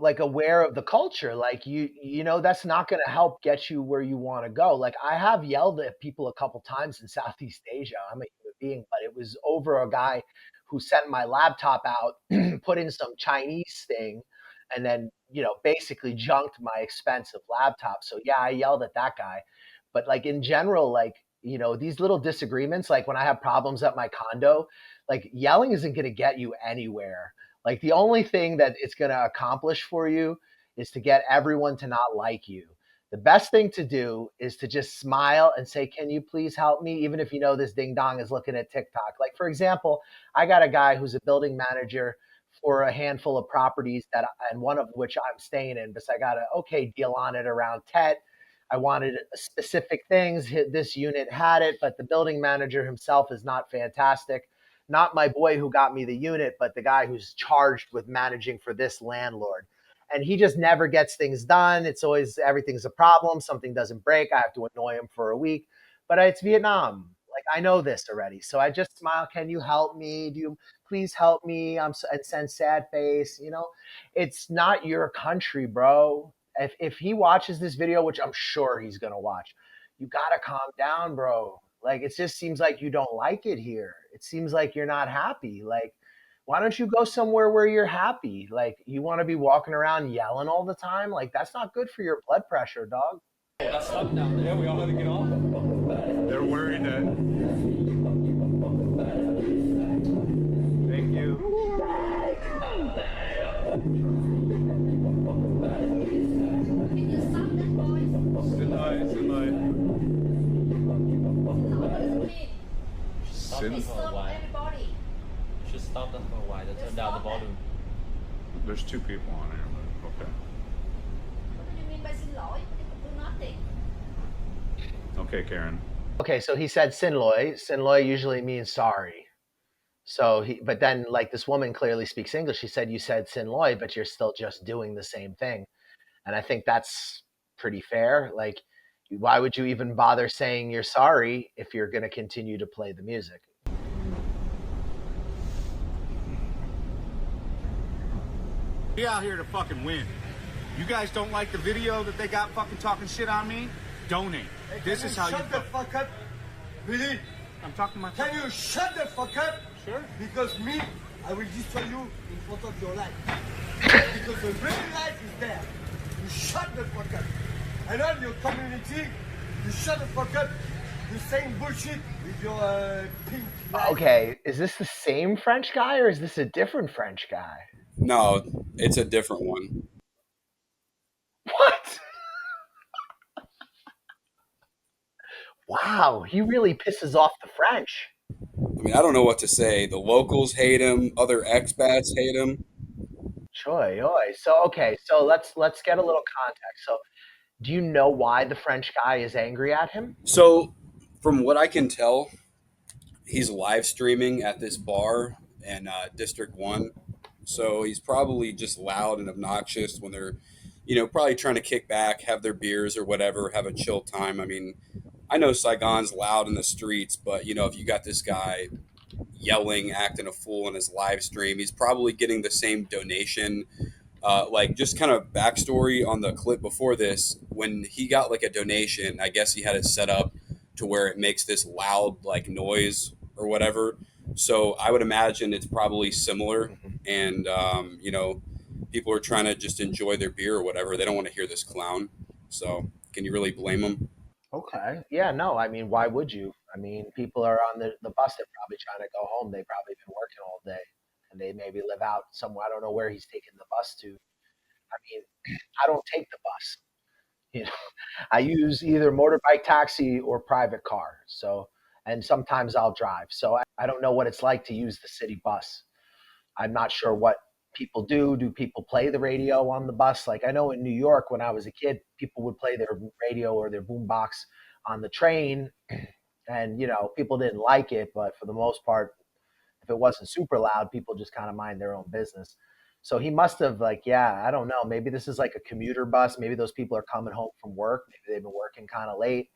S1: like aware of the culture. Like that's not going to help get you where you want to go. Like I have yelled at people a couple times in Southeast Asia. I'm a human being, but it was over a guy who sent my laptop out, put in some Chinese thing, and then, basically junked my expensive laptop. So yeah, I yelled at that guy. But like in general, like, these little disagreements, like when I have problems at my condo, like yelling isn't going to get you anywhere. Like the only thing that it's going to accomplish for you is to get everyone to not like you. The best thing to do is to just smile and say, "Can you please help me?" Even if this ding dong is looking at TikTok. Like, for example, I got a guy who's a building manager for a handful of properties and one of which I'm staying in, because I got an okay deal on it around Tet. I wanted specific things. This unit had it, but the building manager himself is not fantastic. not my boy who got me the unit, but the guy who's charged with managing for this landlord. And he just never gets things done. It's always everything's a problem. Something doesn't break. I have to annoy him for a week. But it's Vietnam. Like I know this already. So I just smile. Can you help me? Do you please help me? And send sad face. You know, it's not your country, bro. If he watches this video, which I'm sure he's gonna watch, you gotta calm down, bro. Like it just seems like you don't like it here. It seems like you're not happy. Like, why don't you go somewhere where you're happy? Like you want to be walking around yelling all the time? Like that's not good for your blood pressure, dog.
S5: That's stuck down there. We all had to get off.
S6: They're worried that. Thank you.
S5: Just stop that for a while. Turn down the volume.
S6: There's two people on here, but okay.
S7: What do you mean by xin lỗi? Do nothing.
S6: Okay, Karen.
S1: Okay, so he said xin lỗi. Xin lỗi usually means sorry. So but then like this woman clearly speaks English. She said, you said xin lỗi, but you're still just doing the same thing. And I think that's pretty fair. Like, why would you even bother saying you're sorry if you're going to continue to play the music?
S9: We out here to fucking win. You guys don't like the video that they got fucking talking shit on me? Donate.
S5: Hey,
S9: this is how you
S5: shut the fuck up. Really?
S9: I'm talking to my.
S5: Can you shut the fuck up?
S9: Sure.
S5: Because me, I will destroy you in front of your life. Because the real life is there. You shut the fuck up. And all your community, you shut the fuck up. You're saying bullshit with your pink life.
S1: Okay, is this the same French guy or is this a different French guy?
S4: No, it's a different one.
S1: What? Wow, he really pisses off the French.
S4: I mean, I don't know what to say. The locals hate him. Other expats hate him.
S1: Choy, oy. So okay, so let's get a little context. So, do you know why the French guy is angry at him?
S4: So, from what I can tell, he's live streaming at this bar in District 1. So he's probably just loud and obnoxious when they're, probably trying to kick back, have their beers or whatever, have a chill time. I mean, I know Saigon's loud in the streets, but, if you got this guy yelling, acting a fool in his live stream, he's probably getting the same donation. Like, just kind of backstory on the clip before this, when he got, like, a donation, I guess he had it set up to where it makes this loud, like, noise or whatever. So I would imagine it's probably similar. And, people are trying to just enjoy their beer or whatever. They don't want to hear this clown. So can you really blame them?
S1: Okay. Yeah, no, I mean, why would you? I mean, people are on the bus. They're probably trying to go home. They've probably been working all day. And they maybe live out somewhere. I don't know where he's taking the bus to. I mean, I don't take the bus. I use either motorbike taxi or private car. So, and sometimes I'll drive. So I don't know what it's like to use the city bus. I'm not sure what people do. Do people play the radio on the bus? Like I know in New York when I was a kid, people would play their radio or their boombox on the train. And, people didn't like it. But for the most part, if it wasn't super loud, people just kind of mind their own business. So he must have I don't know. Maybe this is like a commuter bus. Maybe those people are coming home from work. Maybe they've been working kind of late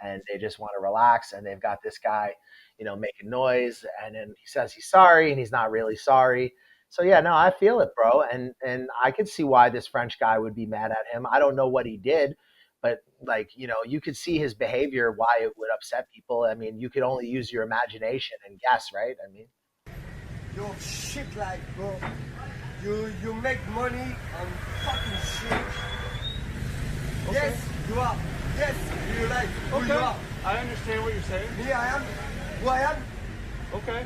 S1: and they just want to relax. And they've got this guy, making noise. And then he says he's sorry and he's not really sorry. So yeah, no, I feel it, bro. And I could see why this French guy would be mad at him. I don't know what he did, but you could see his behavior, why it would upset people. I mean, you could only use your imagination and guess, right? I mean,
S5: your shit life, bro. You make money on fucking shit. Okay. Yes, you are. Yes, you like who you are.
S9: I understand what you're saying.
S5: Me, I am who I am.
S9: Okay.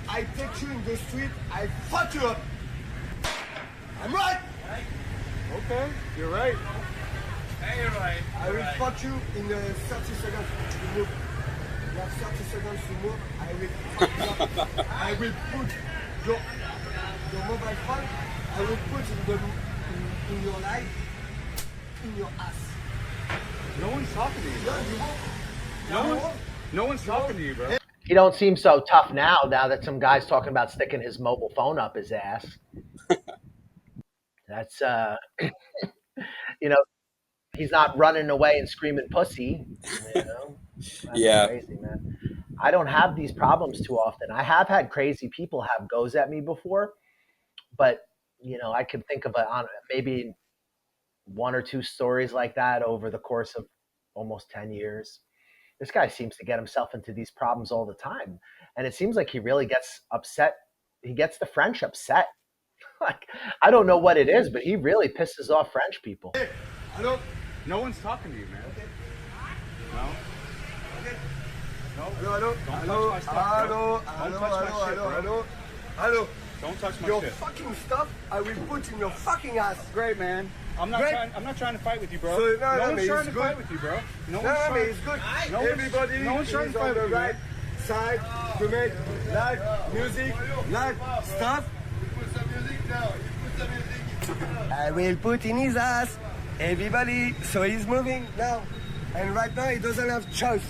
S5: I take you in the street, I fuck you up. I'm right.
S9: Okay, you're right.
S5: Hey, you're right. I will fuck you in 30 seconds to move. You have 30 seconds to move. I will fuck you up. I will put your mobile phone. I will put in your life, in your ass.
S9: No one's talking to you, bro. No one's talking to you, bro.
S1: He don't seem so tough now that some guy's talking about sticking his mobile phone up his ass. That's you know, he's not running away and screaming pussy, you know. That's
S4: Yeah.
S1: crazy, man. I don't have these problems too often. I have had crazy people have goes at me before, but I could think of maybe one or two stories like that over the course of almost 10 years. This guy seems to get himself into these problems all the time. And it seems like he really gets upset. He gets the French upset. Like, I don't know what it is, but he really pisses off French people.
S5: Hello?
S6: No one's talking to you, man.
S5: Okay.
S6: No?
S5: Okay.
S6: No?
S5: Hello?
S6: Don't touch my stuff, bro. Don't touch my shit, bro.
S5: Hello?
S6: Don't touch my
S5: Your
S6: shit.
S5: fucking stuff, I will put in your fucking ass.
S6: Great, man. I'm not trying to fight with you, bro.
S5: So,
S6: no one's trying to
S5: good.
S6: fight with you, bro.
S5: No, it's good. Everybody
S6: no one's trying
S5: is
S6: to fight
S5: on the
S6: with you,
S5: right
S6: man.
S5: side to make live music, live stuff. I will put in his ass, everybody. So he's moving now. And right now he doesn't have choice.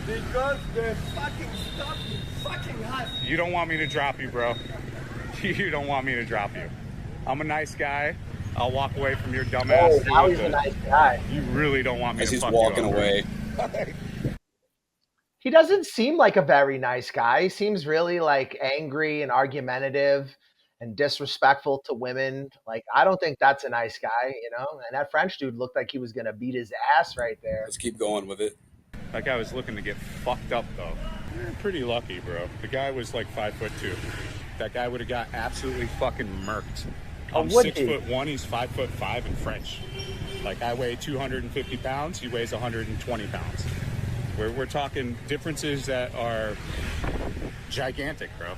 S5: Because the fucking stuff is fucking hot.
S6: You don't want me to drop you, bro. You don't want me to drop you. I'm a nice guy. I'll walk away from your dumb ass.
S1: Oh, now he's a nice guy.
S6: You really don't want me
S4: As
S6: to
S4: he's
S6: fuck
S4: walking
S6: you over.
S4: away.
S1: He doesn't seem like a very nice guy. He seems really like angry and argumentative and disrespectful to women. Like, I don't think that's a nice guy, And that French dude looked like he was going to beat his ass right there.
S4: Let's keep going with it.
S6: That guy was looking to get fucked up, though. You're pretty lucky, bro. The guy was like 5'2". That guy would have got absolutely fucking murked. I'm 6'1", he's 5'5" in French. Like, I weigh 250 pounds, he weighs 120 pounds. We're talking differences that are gigantic, bro.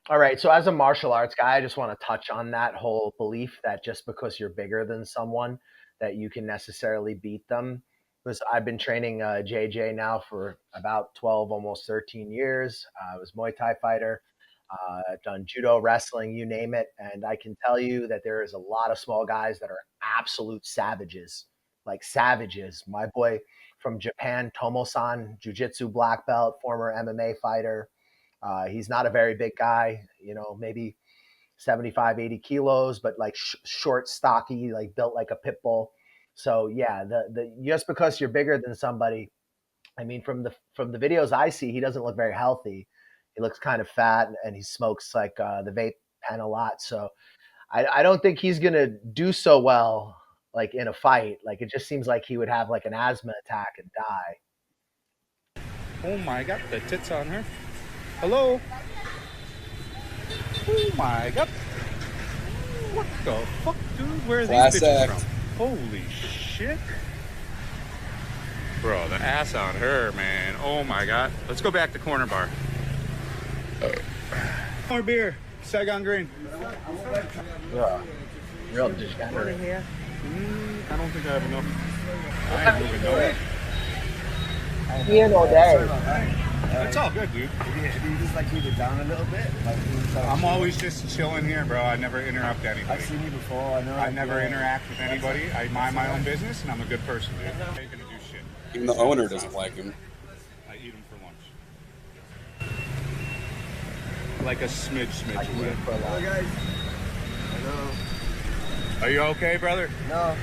S1: All right, so as a martial arts guy, I just want to touch on that whole belief that just because you're bigger than someone, that you can necessarily beat them. Because I've been training JJ now for about 12, almost 13 years. I was a Muay Thai fighter. I've done judo, wrestling, you name it. And I can tell you that there is a lot of small guys that are absolute savages, like savages. My boy from Japan, Tomo-san, jiu-jitsu black belt, former MMA fighter. He's not a very big guy, maybe 75, 80 kilos, but like short, stocky, like built like a pit bull. So yeah, the just because you're bigger than somebody, I mean, from the videos I see, he doesn't look very healthy. He looks kind of fat, and he smokes like the vape pen a lot. So I don't think he's gonna do so well like in a fight. Like, it just seems like he would have like an asthma attack and die.
S6: Oh my god, the tits on her. Hello? Oh my god. What the fuck, dude? Where are
S4: Class
S6: these bitches
S4: act.
S6: from? Holy shit. Bro, the ass on her, man. Oh my god. Let's go back to corner bar. More beer. Saigon Green.
S1: Yeah. Real degenerate.
S6: I don't think I have enough. I ain't moving nowhere.
S1: Here all day.
S6: It's all good, dude.
S5: Do you just like leave it down a little bit?
S6: I'm always just chilling here, bro. I never interrupt anybody.
S5: I've seen you before.
S6: I never interact with anybody. I mind my own business, and I'm a good person, dude. I ain't gonna do shit.
S4: Even the owner doesn't like him.
S6: I eat them for lunch. Like a smidge.
S5: Hello, guys. Hello.
S6: Are you okay, brother?
S5: No.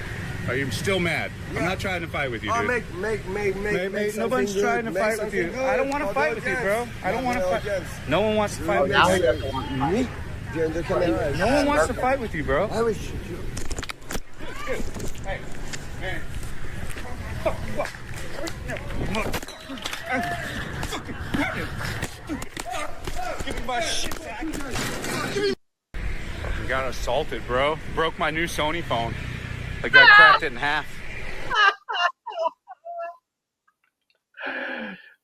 S6: Are you still mad?
S5: Yeah.
S6: I'm not trying to fight with you,
S5: Oh,
S6: dude.
S5: make
S6: Nobody's
S5: something
S6: trying to
S5: good.
S6: fight with you.
S5: Make something
S6: I don't
S5: good
S6: want to
S5: for
S6: fight
S5: the
S6: with you,
S5: audience.
S6: bro. I don't want to
S5: For the
S6: fight.
S5: audience.
S6: No one wants to fight with
S1: now he
S6: you.
S1: doesn't want to fight.
S5: Me? Behind the camera.
S6: No one wants to fight with you, bro.
S5: I will shoot you.
S6: Hey, man. Give me my shit back. Got assaulted, bro. Broke my new Sony phone. Like, I cracked it in half.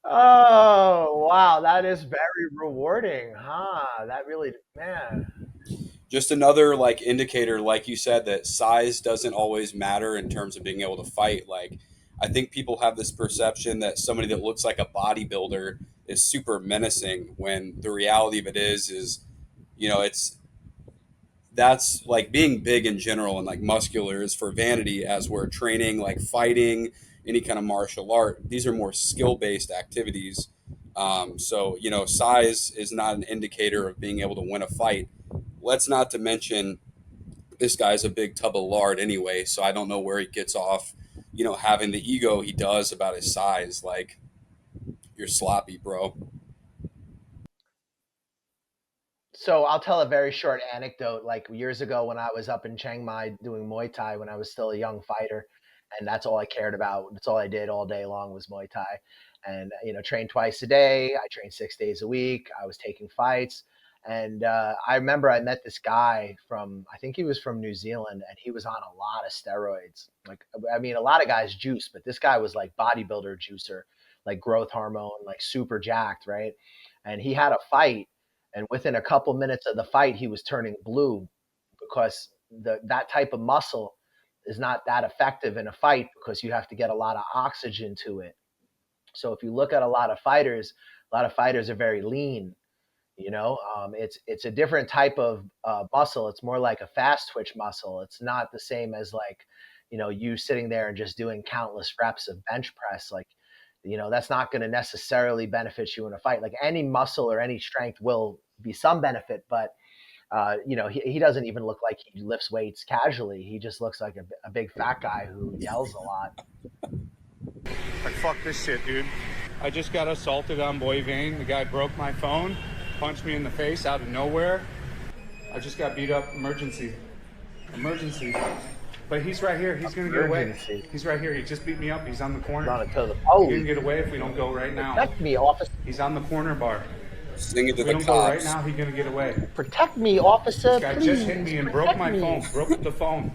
S1: Oh, wow. That is very rewarding, huh? That really, man.
S4: Just another like indicator, like you said, that size doesn't always matter in terms of being able to fight. Like, I think people have this perception that somebody that looks like a bodybuilder is super menacing, when the reality of it is that's like being big in general and like muscular is for vanity, as we're training like fighting, any kind of martial art. These are more skill-based activities. So, you know, size is not an indicator of being able to win a fight. Let's not to mention this guy's a big tub of lard anyway, so I don't know where he gets off, you know, having the ego he does about his size. Like, you're sloppy, bro.
S1: So I'll tell a very short anecdote. Like years ago when I was up in Chiang Mai doing Muay Thai when I was still a young fighter, and that's all I cared about. That's all I did all day long was Muay Thai. And, you know, trained twice a day. I trained 6 days a week. I was taking fights. And I remember I met this guy from, I think he was from New Zealand, and he was on a lot of steroids. Like, I mean, a lot of guys juice, but this guy was like bodybuilder juicer, like growth hormone, like super jacked, right? And he had a fight, and within a couple minutes of the fight, he was turning blue because that type of muscle is not that effective in a fight because you have to get a lot of oxygen to it. So if you look at a lot of fighters are very lean. You know, it's a different type of muscle. It's more like a fast twitch muscle. It's not the same as like, you know, you sitting there and just doing countless reps of bench press. Like, you know, that's not going to necessarily benefit you in a fight. Like any muscle or any strength will be some benefit, but you know, he doesn't even look like he lifts weights casually. He just looks like a big fat guy who yells a lot.
S9: Like, fuck this shit, dude. I just got assaulted on Boy Vane. The guy broke my phone, punched me in the face out of nowhere. I just got beat up. Emergency. But he's right here. He's going to get away. He's right here. He just beat me up. He's on the corner. He's going to get away if we don't go right now.
S1: Protect me, officer.
S9: He's on the corner bar.
S4: Sing it to
S9: If we
S4: the
S9: don't go right
S4: cops.
S9: now, he's going to get away.
S1: Protect me, officer.
S9: This guy
S1: Please.
S9: just hit me and broke my phone. Broke the phone.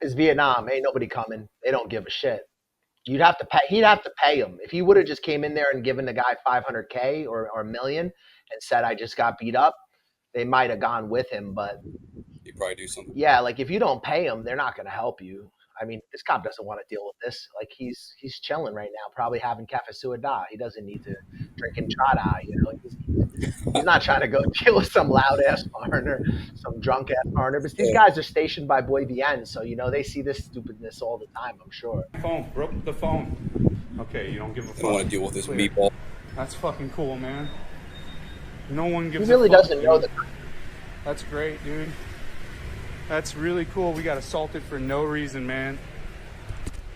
S1: It's Vietnam. Ain't nobody coming. They don't give a shit. You'd have to pay. He'd have to pay him if he would have just came in there and given the guy $500K or a million and said, "I just got beat up." They might have gone with him, but
S4: You probably do something.
S1: yeah, like if you don't pay them, they're not going to help you. I mean, this cop doesn't want to deal with this. Like he's chilling right now, probably having cafe suada. He doesn't need to drink chada. You know, he's not trying to go deal with some loud ass foreigner, some drunk ass foreigner. But these guys are stationed by Boy Bien, so you know they see this stupidness all the time. I'm sure.
S9: Phone. Broke the phone. Okay, you don't give a fuck.
S4: I don't want to deal with this
S9: Clear.
S4: meatball.
S9: That's fucking cool, man. No one gives
S1: He really
S9: a fuck,
S1: doesn't
S9: dude.
S1: know the.
S9: That's great, dude. That's really cool. We got assaulted for no reason, man.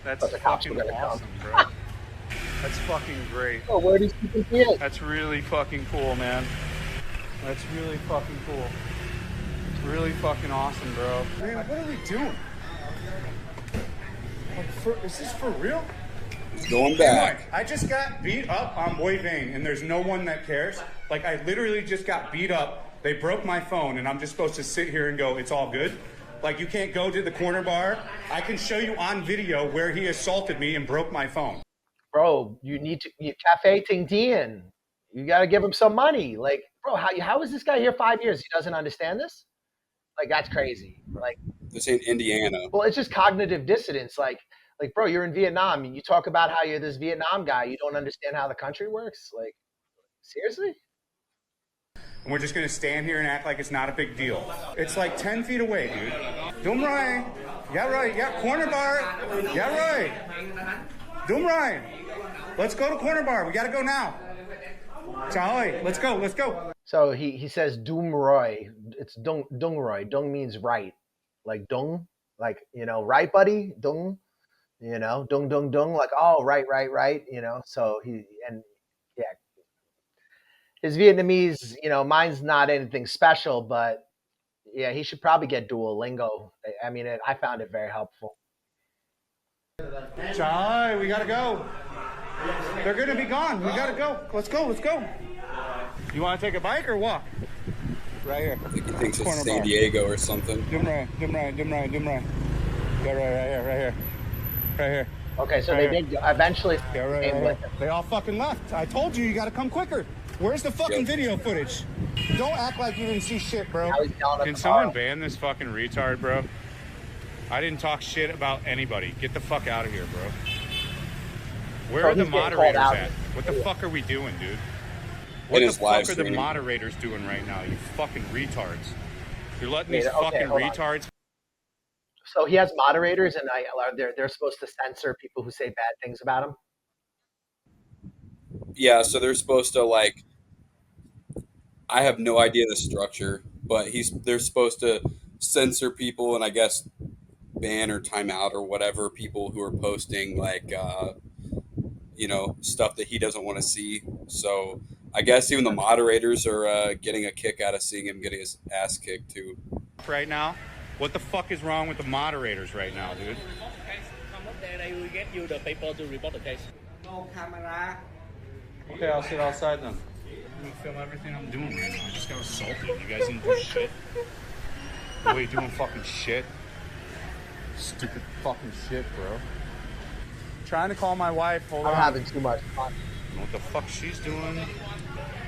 S9: That's
S1: But the cops
S9: fucking
S1: were gonna
S9: awesome, bro. That's fucking great.
S1: Oh, where do you think he is?
S9: That's really fucking cool, man. That's really fucking cool. It's really fucking awesome, bro. Man, what are we doing? Like, is this for real?
S4: It's going back.
S9: I just got beat up on Boy Vane, and there's no one that cares. Like, I literally just got beat up. They broke my phone, and I'm just supposed to sit here and go, it's all good? Like, you can't go to the corner bar? I can show you on video where he assaulted me and broke my phone.
S1: Bro, you need to Cafe Ting Tien. You got to give him some money. Like, bro, how is this guy here 5 years? He doesn't understand this? Like, that's crazy. Like,
S4: This ain't Indiana.
S1: well, it's just cognitive dissonance. Like, bro, you're in Vietnam. You talk about how you're this Vietnam guy. You don't understand how the country works. Like, seriously?
S9: And we're just gonna stand here and act like it's not a big deal. It's like 10 feet away, dude. Dum right. Yeah, right. Yeah, corner bar. Yeah, right. Dum right. Let's go to corner bar. We gotta go now. Charlie, let's go. Let's go.
S1: So he says Dung Roy. It's Dung Roy. Dung means right. Like Dung, like, you know, right, buddy? Dung, you know, Dung, Dung, Dung. Like, oh, right, you know. So yeah. His Vietnamese, you know, mine's not anything special, but yeah, he should probably get Duolingo. I mean, I found it very helpful.
S9: Charlie, we gotta go. They're gonna be gone. We gotta go. Let's go. Let's go. You want to take a bike or walk? Right here.
S4: I think he thinks
S9: Corner
S4: it's San
S9: bar.
S4: Diego or something.
S9: Dum right. Yeah, right here.
S1: Okay, so
S9: Right
S1: they did eventually.
S9: Yeah, right
S1: came with
S9: here.
S1: him.
S9: They all fucking left. I told you gotta come quicker. Where's the fucking video footage? Don't act like you didn't see shit, bro.
S1: Now he's yelling at
S6: Can
S1: the
S6: someone
S1: bar.
S6: ban this fucking retard, bro? I didn't talk shit about anybody. Get the fuck out of here, bro. Where
S1: So
S6: are the
S1: he's getting called
S6: moderators
S1: out.
S6: at? What the fuck are we doing, dude? What
S4: It
S6: the
S4: is live
S6: fuck are the
S4: streaming.
S6: moderators doing right now, you fucking retards? You're letting these
S1: Okay,
S6: fucking
S1: hold on.
S6: retards.
S1: So he has moderators, and they're supposed to censor people who say bad things about him.
S4: Yeah, so they're supposed to like. I have no idea the structure, but they're supposed to censor people and I guess ban or time out or whatever people who are posting like stuff that he doesn't want to see. So I guess even the moderators are getting a kick out of seeing him getting his ass kicked too.
S6: Right now? What the fuck is wrong with the moderators right now, dude?
S14: Come up there, they will get you the paper to report the case. No camera.
S6: Okay, I'll sit outside then. I'm gonna film everything I'm doing right now. I just got assaulted. You guys didn't do shit. What are you doing fucking shit? Stupid fucking shit, bro. Trying to call my wife. Hold on.
S1: I'm having too much fun.
S6: What the fuck she's doing?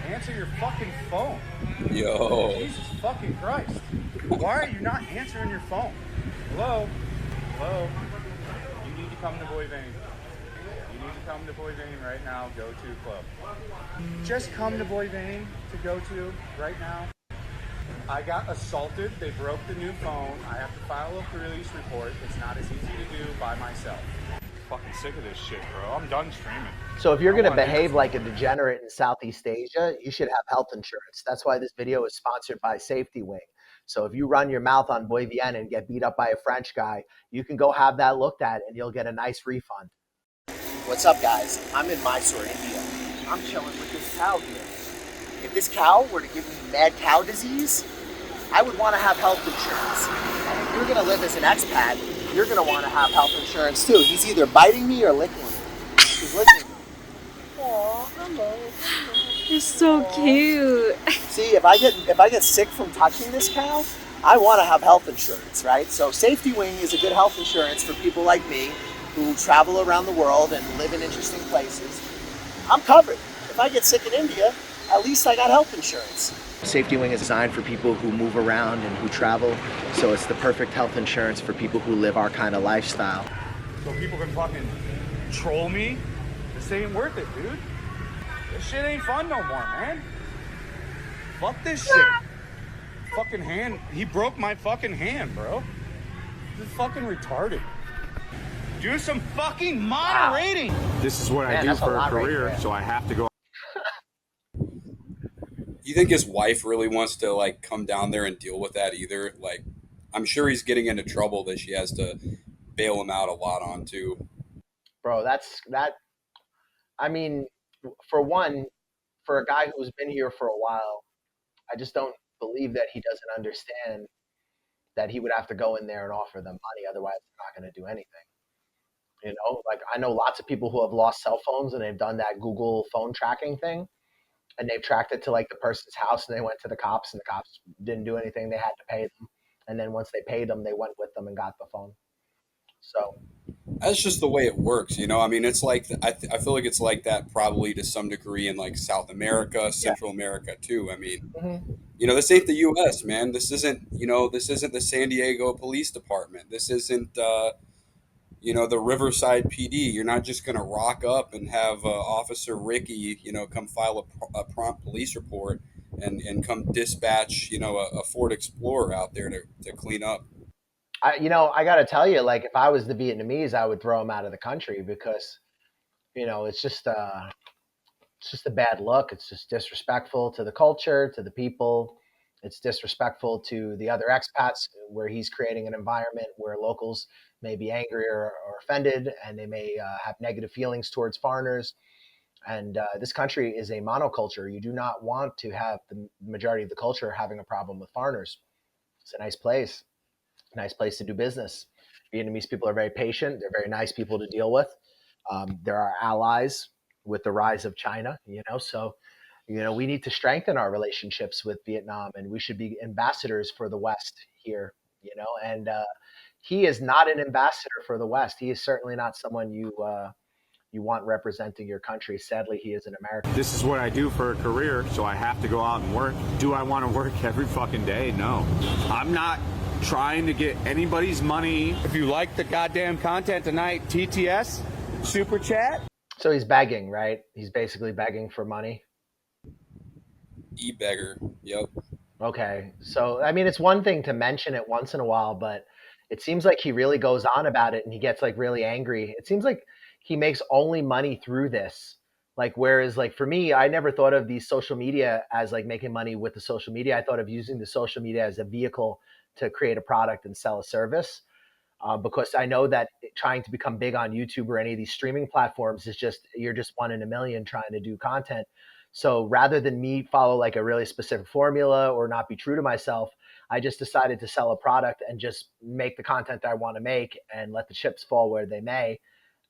S6: Answer your fucking phone.
S4: Yo.
S6: Jesus fucking Christ. Why are you not answering your phone? Hello? Hello? You need to come to Boy Vane. You need to come to Boy Vane right now. Go to club. Just come to Boy Vane to go to right now. I got assaulted. They broke the new phone. I have to file a police report. It's not as easy to do by myself. I'm fucking sick of this shit, bro. I'm done streaming.
S1: So if you're going to behave like a degenerate in Southeast Asia, you should have health insurance. That's why this video is sponsored by Safety Wing. So if you run your mouth on Boy Vien and get beat up by a French guy, you can go have that looked at and you'll get a nice refund. What's up, guys? I'm in Mysore, India. I'm chilling with this cow here. If this cow were to give me mad cow disease, I would want to have health insurance. And if you're going to live as an expat, you're going to want to have health insurance too. He's either biting me or licking me. He's licking me. Aw, hello.
S3: You're so cute.
S1: See, if I get sick from touching this cow, I want to have health insurance, right? So Safety Wing is a good health insurance for people like me who travel around the world and live in interesting places. I'm covered. If I get sick in India, at least I got health insurance. Safety Wing is designed for people who move around and who travel, so it's the perfect health insurance for people who live our kind of lifestyle.
S6: So people can fucking troll me? This ain't worth it, dude. This shit ain't fun no more, man. Fuck this shit. Fucking hand. He broke my fucking hand, bro. This is fucking retarded. Do some fucking moderating.
S9: This is what I do for a career, so I have to go.
S4: You think his wife really wants to like come down there and deal with that either? Like, I'm sure he's getting into trouble that she has to bail him out a lot on too.
S1: Bro, I mean, for one, for a guy who's been here for a while, I just don't believe that he doesn't understand that he would have to go in there and offer them money. Otherwise, they're not going to do anything. You know, like I know lots of people who have lost cell phones and they've done that Google phone tracking thing. And they've tracked it to like the person's house and they went to the cops and the cops didn't do anything. They had to pay them. And then once they paid them, they went with them and got the phone. So
S4: that's just the way it works. You know, I mean, it's like, I feel like it's like that probably to some degree in like South America, Central America too. I mean, you know, this ain't the US, man. This isn't the San Diego Police Department. This isn't, you know, the Riverside PD. You're not just going to rock up and have Officer Ricky, you know, come file a prompt police report and come dispatch, you know, a Ford Explorer out there to clean up.
S1: I got to tell you, like if I was the Vietnamese, I would throw him out of the country because, you know, it's just a bad look. It's just disrespectful to the culture, to the people. It's disrespectful to the other expats where he's creating an environment where locals may be angry or offended and they may have negative feelings towards foreigners. And this country is a monoculture. You do not want to have the majority of the culture having a problem with foreigners. It's a nice place to do business. Vietnamese people are very patient. They're very nice people to deal with. They're our allies with the rise of China, you know, so you know, we need to strengthen our relationships with Vietnam and we should be ambassadors for the West here, you know, and he is not an ambassador for the West. He is certainly not someone you want representing your country. Sadly, he is an American.
S9: This is what I do for a career, so I have to go out and work. Do I want to work every fucking day? No. I'm not trying to get anybody's money. If you like the goddamn content tonight, TTS, Super Chat.
S1: So he's begging, right? He's basically begging for money.
S4: E-beggar. Yep.
S1: Okay. So, I mean, it's one thing to mention it once in a while, but it seems like he really goes on about it and he gets like really angry. It seems like he makes only money through this Like, whereas like for me, I never thought of these social media as like making money with the social media. I thought of using the social media as a vehicle to create a product and sell a service. Because I know that trying to become big on YouTube or any of these streaming platforms is just, you're just one in a million trying to do content. So rather than me follow like a really specific formula or not be true to myself, I just decided to sell a product and just make the content that I want to make and let the chips fall where they may.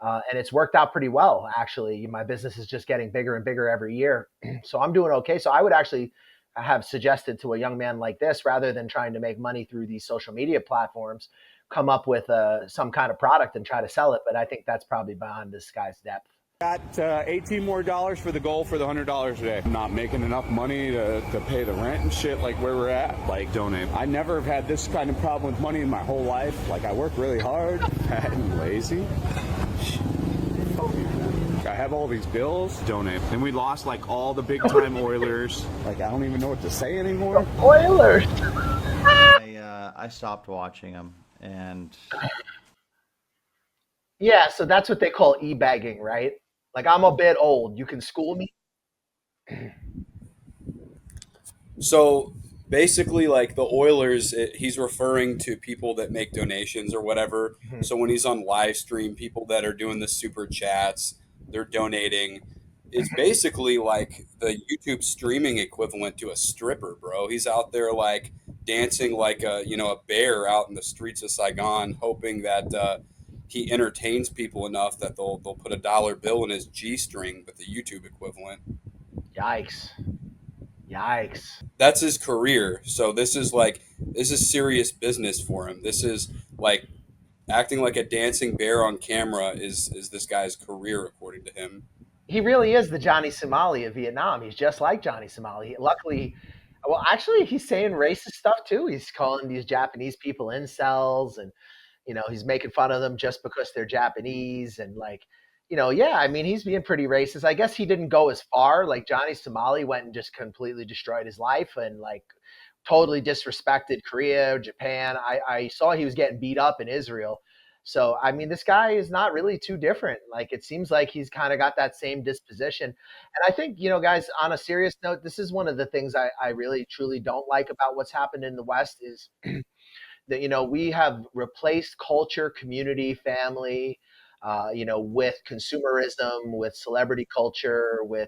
S1: And it's worked out pretty well, actually. My business is just getting bigger and bigger every year. So I'm doing okay. So I would actually have suggested to a young man like this, rather than trying to make money through these social media platforms, come up with some kind of product and try to sell it. But I think that's probably beyond this guy's depth.
S9: Got $18 more for the goal for the $100 a day. I'm not making enough money to pay the rent and shit like where we're at. Like, donate. I never have had this kind of problem with money in my whole life. Like, I work really hard, fat and lazy. I have all these bills. Donate. And we lost like all the big time Oilers. Like, I don't even know what to say anymore.
S1: Oilers.
S15: I stopped watching them, and
S1: Yeah, so that's what they call e-bagging, right? Like, I'm a bit old. You can school me.
S4: So basically, like the Oilers, he's referring to people that make donations or whatever.
S1: Mhm.
S4: So when he's on live stream, people that are doing the super chats, they're donating. It's basically like the YouTube streaming equivalent to a stripper, bro. He's out there like dancing like a bear out in the streets of Saigon, hoping that he entertains people enough that they'll put a dollar bill in his G string, but the YouTube equivalent.
S1: Yikes. Yikes.
S4: That's his career. So this is serious business for him. This is like acting like a dancing bear on camera is this guy's career according to him.
S1: He really is the Johnny Somali of Vietnam. He's just like Johnny Somali. Luckily, well, actually, he's saying racist stuff too. He's calling these Japanese people incels, and he's making fun of them just because they're Japanese, and like, yeah, I mean, he's being pretty racist. I guess he didn't go as far. Like Johnny Somali went and just completely destroyed his life and like totally disrespected Korea, Japan. I saw he was getting beat up in Israel. So, I mean, this guy is not really too different. Like, it seems like he's kind of got that same disposition. And I think, guys, on a serious note, this is one of the things I really, truly don't like about what's happened in the West is that, we have replaced culture, community, family, with consumerism, with celebrity culture, with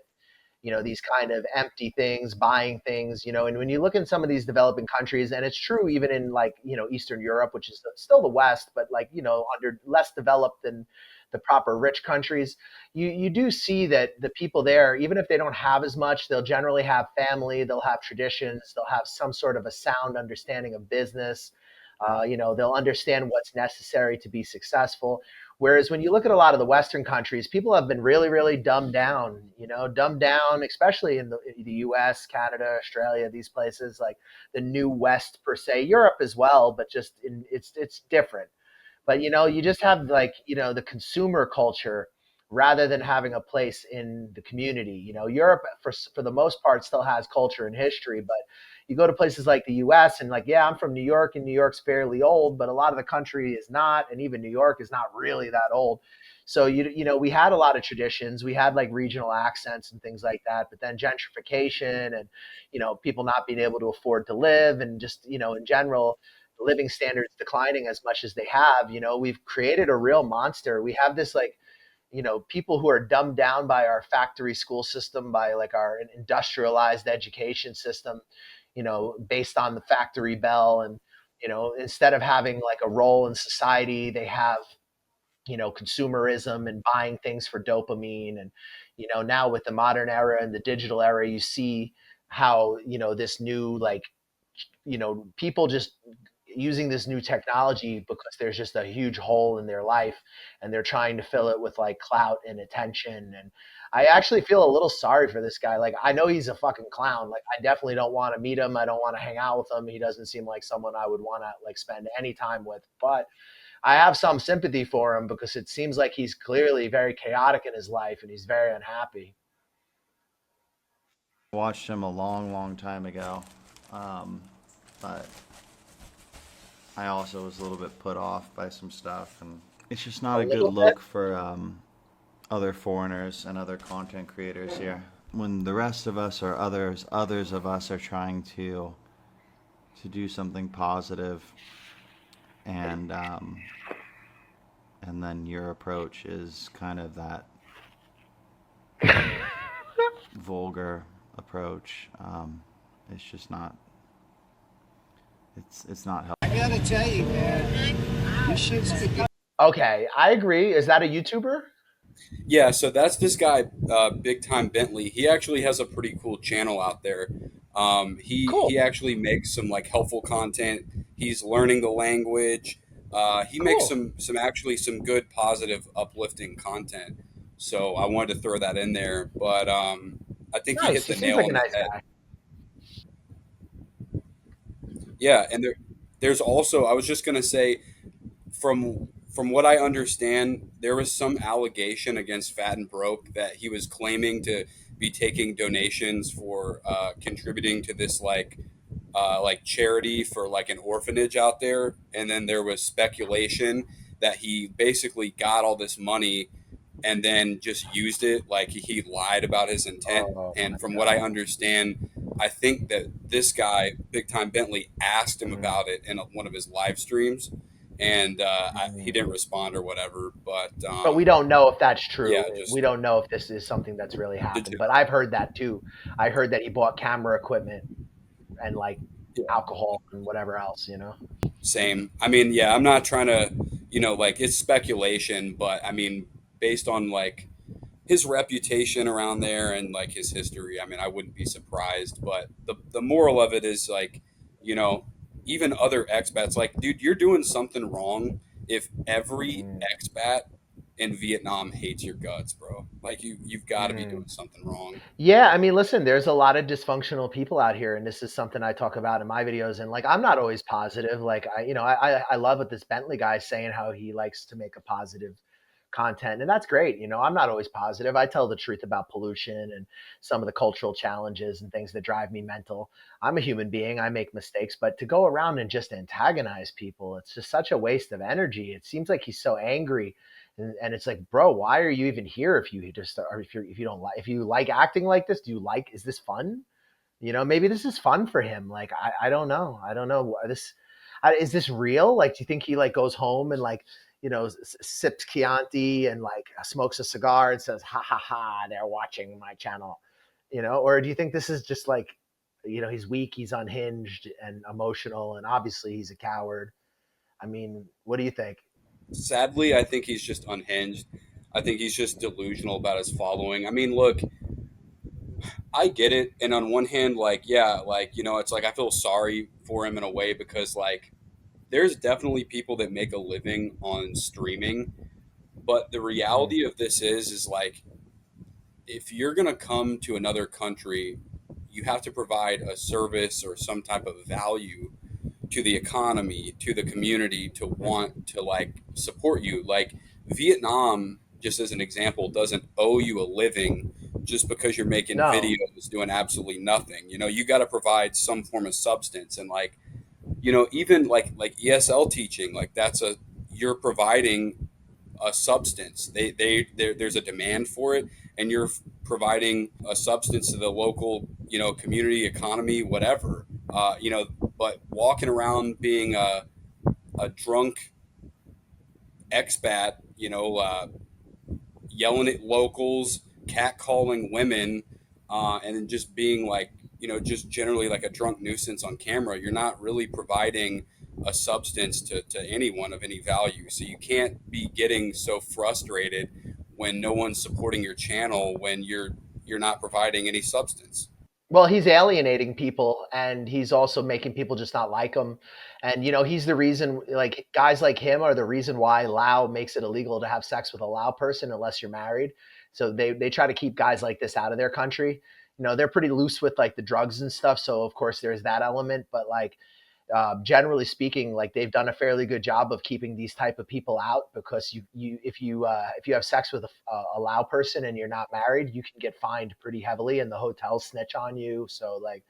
S1: these kind of empty things, buying things, and when you look in some of these developing countries, and it's true even in like, Eastern Europe, which is still the West, but like, under less developed than the proper rich countries, you do see that the people there, even if they don't have as much, they'll generally have family, they'll have traditions, they'll have some sort of a sound understanding of business. They'll understand what's necessary to be successful. Whereas when you look at a lot of the Western countries, people have been really, really dumbed down, especially in the US, Canada, Australia, these places like the new West per se, Europe as well, but just it's different. But, you just have like, the consumer culture rather than having a place in the community. Europe for the most part still has culture and history, but you go to places like the US and like, yeah, I'm from New York and New York's fairly old, but a lot of the country is not. And even New York is not really that old. So, we had a lot of traditions. We had like regional accents and things like that, but then gentrification and, people not being able to afford to live and just, in general, living standards declining as much as they have, we've created a real monster. We have this like, people who are dumbed down by our factory school system, by like our industrialized education system, based on the factory bell. And, instead of having like a role in society, they have, consumerism and buying things for dopamine. And, now with the modern era and the digital era, you see how, this new, like, people just using this new technology because there's just a huge hole in their life and they're trying to fill it with like clout and attention. And I actually feel a little sorry for this guy. Like, I know he's a fucking clown. Like, I definitely don't want to meet him. I don't want to hang out with him. He doesn't seem like someone I would want to like spend any time with, but I have some sympathy for him because it seems like he's clearly very chaotic in his life and he's very unhappy.
S15: I watched him a long, long time ago. But I also was a little bit put off by some stuff, and it's just not a good look for other foreigners and other content creators here. When the rest of us or others of us are trying to do something positive, and then your approach is kind of that vulgar approach. It's just not. It's not helpful.
S5: I gotta tell you, man, you should speak up.
S1: Okay, I agree. Is that a YouTuber?
S4: Yeah, so that's this guy, Big Time Bentley. He actually has a pretty cool channel out there. He actually makes some like helpful content. He's learning the language. He makes some good, positive, uplifting content. So I wanted to throw that in there, but I think he
S1: Nice.
S4: hit
S1: He
S4: the
S1: seems
S4: nail
S1: like a
S4: on the
S1: nice
S4: head.
S1: guy.
S4: Yeah, and there's also, I was just gonna say, from what I understand, there was some allegation against Fat and Broke that he was claiming to be taking donations for contributing to this like charity for like an orphanage out there, and then there was speculation that he basically got all this money and then just used it, like he lied about his intent.
S1: Oh my
S4: And from what I
S1: God.
S4: understand, I think that this guy, Big Time Bentley, asked him
S1: Mm.
S4: about it in one of his live streams, and he didn't respond or whatever.
S1: But we don't know if that's true.
S4: Yeah, just
S1: We don't know if this is something that's really
S4: the
S1: happened. But
S4: general.
S1: I've heard that too. I heard that he bought camera equipment and like
S4: Yeah.
S1: alcohol and whatever else, you know?
S4: Same. I mean, yeah, I'm not trying to, like it's speculation, but I mean, based on like his reputation around there and like his history, I mean, I wouldn't be surprised. But the moral of it is like, you know, even other expats, like, dude, you're doing something wrong if every
S1: Mm.
S4: expat in Vietnam hates your guts, bro. Like you've got to be
S1: Mm.
S4: doing something wrong.
S1: Yeah, I mean, listen, there's a lot of dysfunctional people out here, and this is something I talk about in my videos. And like, I'm not always positive. Like, I love what this Bentley guy's saying, how he likes to make a positive content, and that's great. I'm not always positive. I tell the truth about pollution and some of the cultural challenges and things that drive me mental. I'm a human being. I make mistakes, but to go around and just antagonize people, it's just such a waste of energy. It seems like he's so angry. And it's like, bro, why are you even here if you just or if you don't like if you like acting like this? Is this fun? Maybe this is fun for him. Like I don't know. I don't know. Is this real? Like, do you think he like goes home and like sips Chianti and like smokes a cigar and says, "Ha ha ha, they're watching my channel," Or do you think this is just like, he's weak, he's unhinged and emotional, and obviously he's a coward? I mean, what do you think?
S4: Sadly, I think he's just unhinged. I think he's just delusional about his following. I mean, look, I get it. And on one hand, like, yeah, like, it's like I feel sorry for him in a way because, like, there's definitely people that make a living on streaming. But the
S1: Mm.
S4: reality of this is like, if you're going to come to another country, you have to provide a service or some type of value to the economy, to the community, to want to like support you. Like Vietnam, just as an example, doesn't owe you a living just because you're making
S1: No.
S4: videos doing absolutely nothing. You got to provide some form of substance, and like, even like ESL teaching, like you're providing a substance. There's a demand for it, and you're providing a substance to the local, community, economy, whatever. But walking around being a drunk expat, yelling at locals, catcalling women, and then just being like, just generally like a drunk nuisance on camera, you're not really providing a substance to anyone of any value. So you can't be getting so frustrated when no one's supporting your channel when you're not providing any substance.
S1: Well, he's alienating people, and he's also making people just not like him. And he's the reason. Like, guys like him are the reason why Lao makes it illegal to have sex with a Lao person unless you're married. So they try to keep guys like this out of their country. They're pretty loose with like the drugs and stuff. So of course there's that element. But like, generally speaking, like, they've done a fairly good job of keeping these type of people out, because if you have sex with a Lao person and you're not married, you can get fined pretty heavily, and the hotels snitch on you. So like,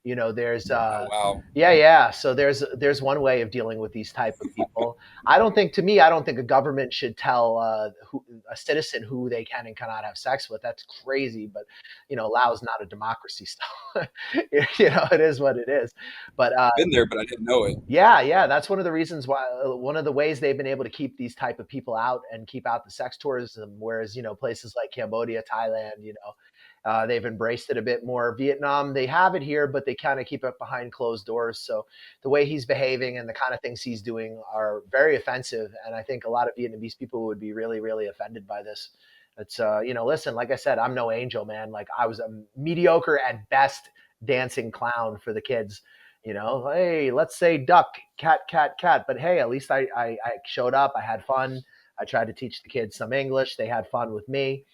S1: there's
S4: Oh wow.
S1: yeah, so there's one way of dealing with these type of people. I don't think, to me, I don't think a government should tell a citizen who they can and cannot have sex with. That's crazy, but Laos not a democracy, so it is what it is. But
S4: Been there, but I didn't know it.
S1: yeah, that's one of the reasons why, one of the ways they've been able to keep these type of people out and keep out the sex tourism, whereas places like Cambodia, Thailand, they've embraced it a bit more. Vietnam, they have it here, but they kind of keep it behind closed doors. So the way he's behaving and the kind of things he's doing are very offensive, and I think a lot of Vietnamese people would be really, really offended by this. It's listen, like I said, I'm no angel, man. Like, I was a mediocre at best dancing clown for the kids. Hey, let's say duck, cat, cat, cat. But hey, at least I showed up. I had fun. I tried to teach the kids some English. They had fun with me.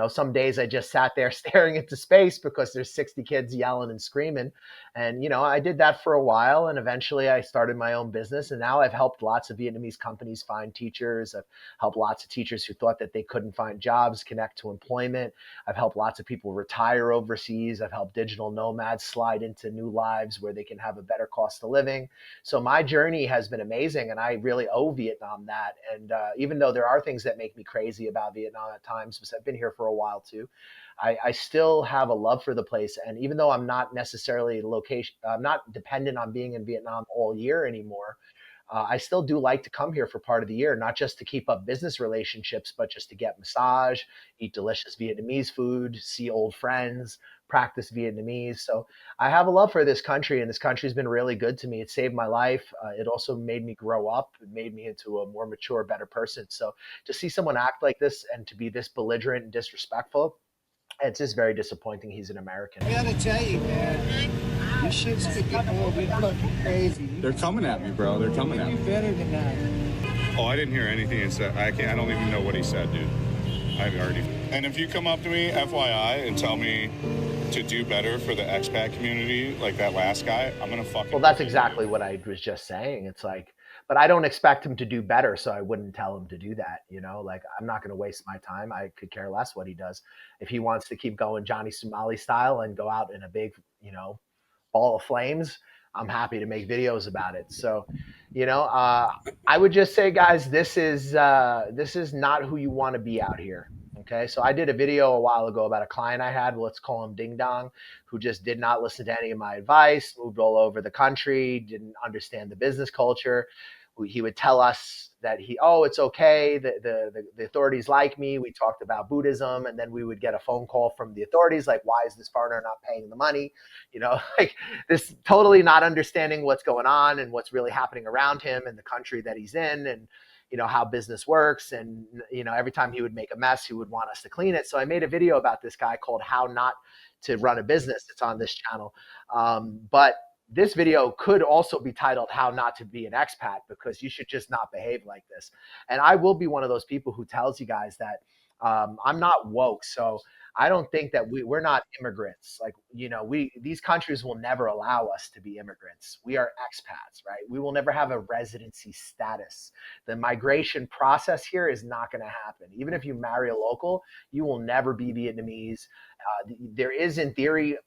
S1: Some days I just sat there staring into space because there's 60 kids yelling and screaming. And, I did that for a while. And eventually I started my own business. And now I've helped lots of Vietnamese companies find teachers. I've helped lots of teachers who thought that they couldn't find jobs connect to employment. I've helped lots of people retire overseas. I've helped digital nomads slide into new lives where they can have a better cost of living. So my journey has been amazing, and I really owe Vietnam that. And even though there are things that make me crazy about Vietnam at times, because I've been here for a while too, I still have a love for the place. And even though I'm not necessarily I'm not dependent on being in Vietnam all year anymore, I still do like to come here for part of the year, not just to keep up business relationships, but just to get massage, eat delicious Vietnamese food, see old friends, practice Vietnamese. So I have a love for this country, and this country's been really good to me. It saved my life. It also made me grow up. It made me into a more mature, better person. So to see someone act like this and to be this belligerent and disrespectful, it's just very disappointing. He's an American.
S16: I gotta tell you, man, this shit's getting a little bit fucking crazy.
S6: They're coming at me, bro. They're coming at me.
S16: You better than that.
S6: Oh, I didn't hear anything he said. I don't even know what he said, dude. I've already. And if you come up to me, FYI, and tell me to do better for the expat community, like that last guy, I'm gonna fucking.
S1: Well, that's exactly what I was just saying. It's like, but I don't expect him to do better, so I wouldn't tell him to do that. Like, I'm not going to waste my time. I could care less what he does. If he wants to keep going Johnny Somali style and go out in a big, ball of flames, I'm happy to make videos about it. So, I would just say, guys, this is not who you want to be out here. Okay, so I did a video a while ago about a client I had, let's call him Ding Dong, who just did not listen to any of my advice, moved all over the country, didn't understand the business culture. He would tell us that it's okay, the authorities like me. We talked about Buddhism, and then we would get a phone call from the authorities like, why is this foreigner not paying the money? Like, this totally not understanding what's going on and what's really happening around him and the country that he's in, and how business works. And every time he would make a mess, he would want us to clean it. So I made a video about this guy called How Not to Run a Business. It's on this channel. But this video could also be titled How Not to Be an Expat, because you should just not behave like this. And I will be one of those people who tells you guys that I'm not woke. So I don't think that we're not immigrants. Like, these countries will never allow us to be immigrants. We are expats, right? We will never have a residency status. The migration process here is not going to happen. Even if you marry a local, you will never be Vietnamese. There is, in theory,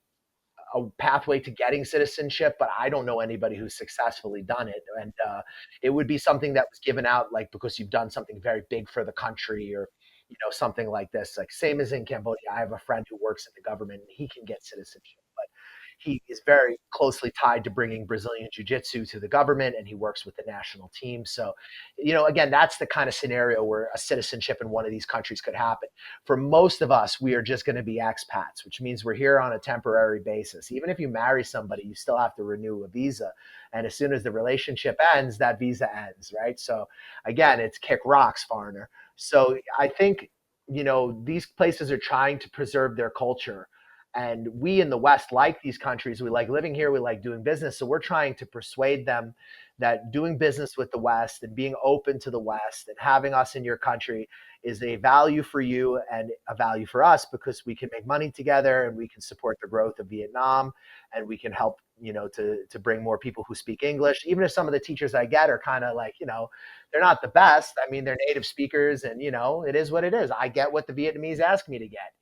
S1: a pathway to getting citizenship, but I don't know anybody who's successfully done it. And it would be something that was given out, like, because you've done something very big for the country, or something like this. Like, same as in Cambodia, I have a friend who works in the government, and he can get citizenship, but he is very closely tied to bringing Brazilian jiu-jitsu to the government, and he works with the national team. So, again, that's the kind of scenario where a citizenship in one of these countries could happen. For most of us, we are just going to be expats, which means we're here on a temporary basis. Even if you marry somebody, you still have to renew a visa. And as soon as the relationship ends, that visa ends, right? So again, it's kick rocks, foreigner. So I think, these places are trying to preserve their culture. And we in the West like these countries. We like living here. We like doing business. So we're trying to persuade them that doing business with the West and being open to the West and having us in your country is a value for you and a value for us, because we can make money together and we can support the growth of Vietnam, and we can help, to bring more people who speak English. Even if some of the teachers I get are kind of like, they're not the best. I mean, they're native speakers, and, it is what it is. I get what the Vietnamese ask me to get.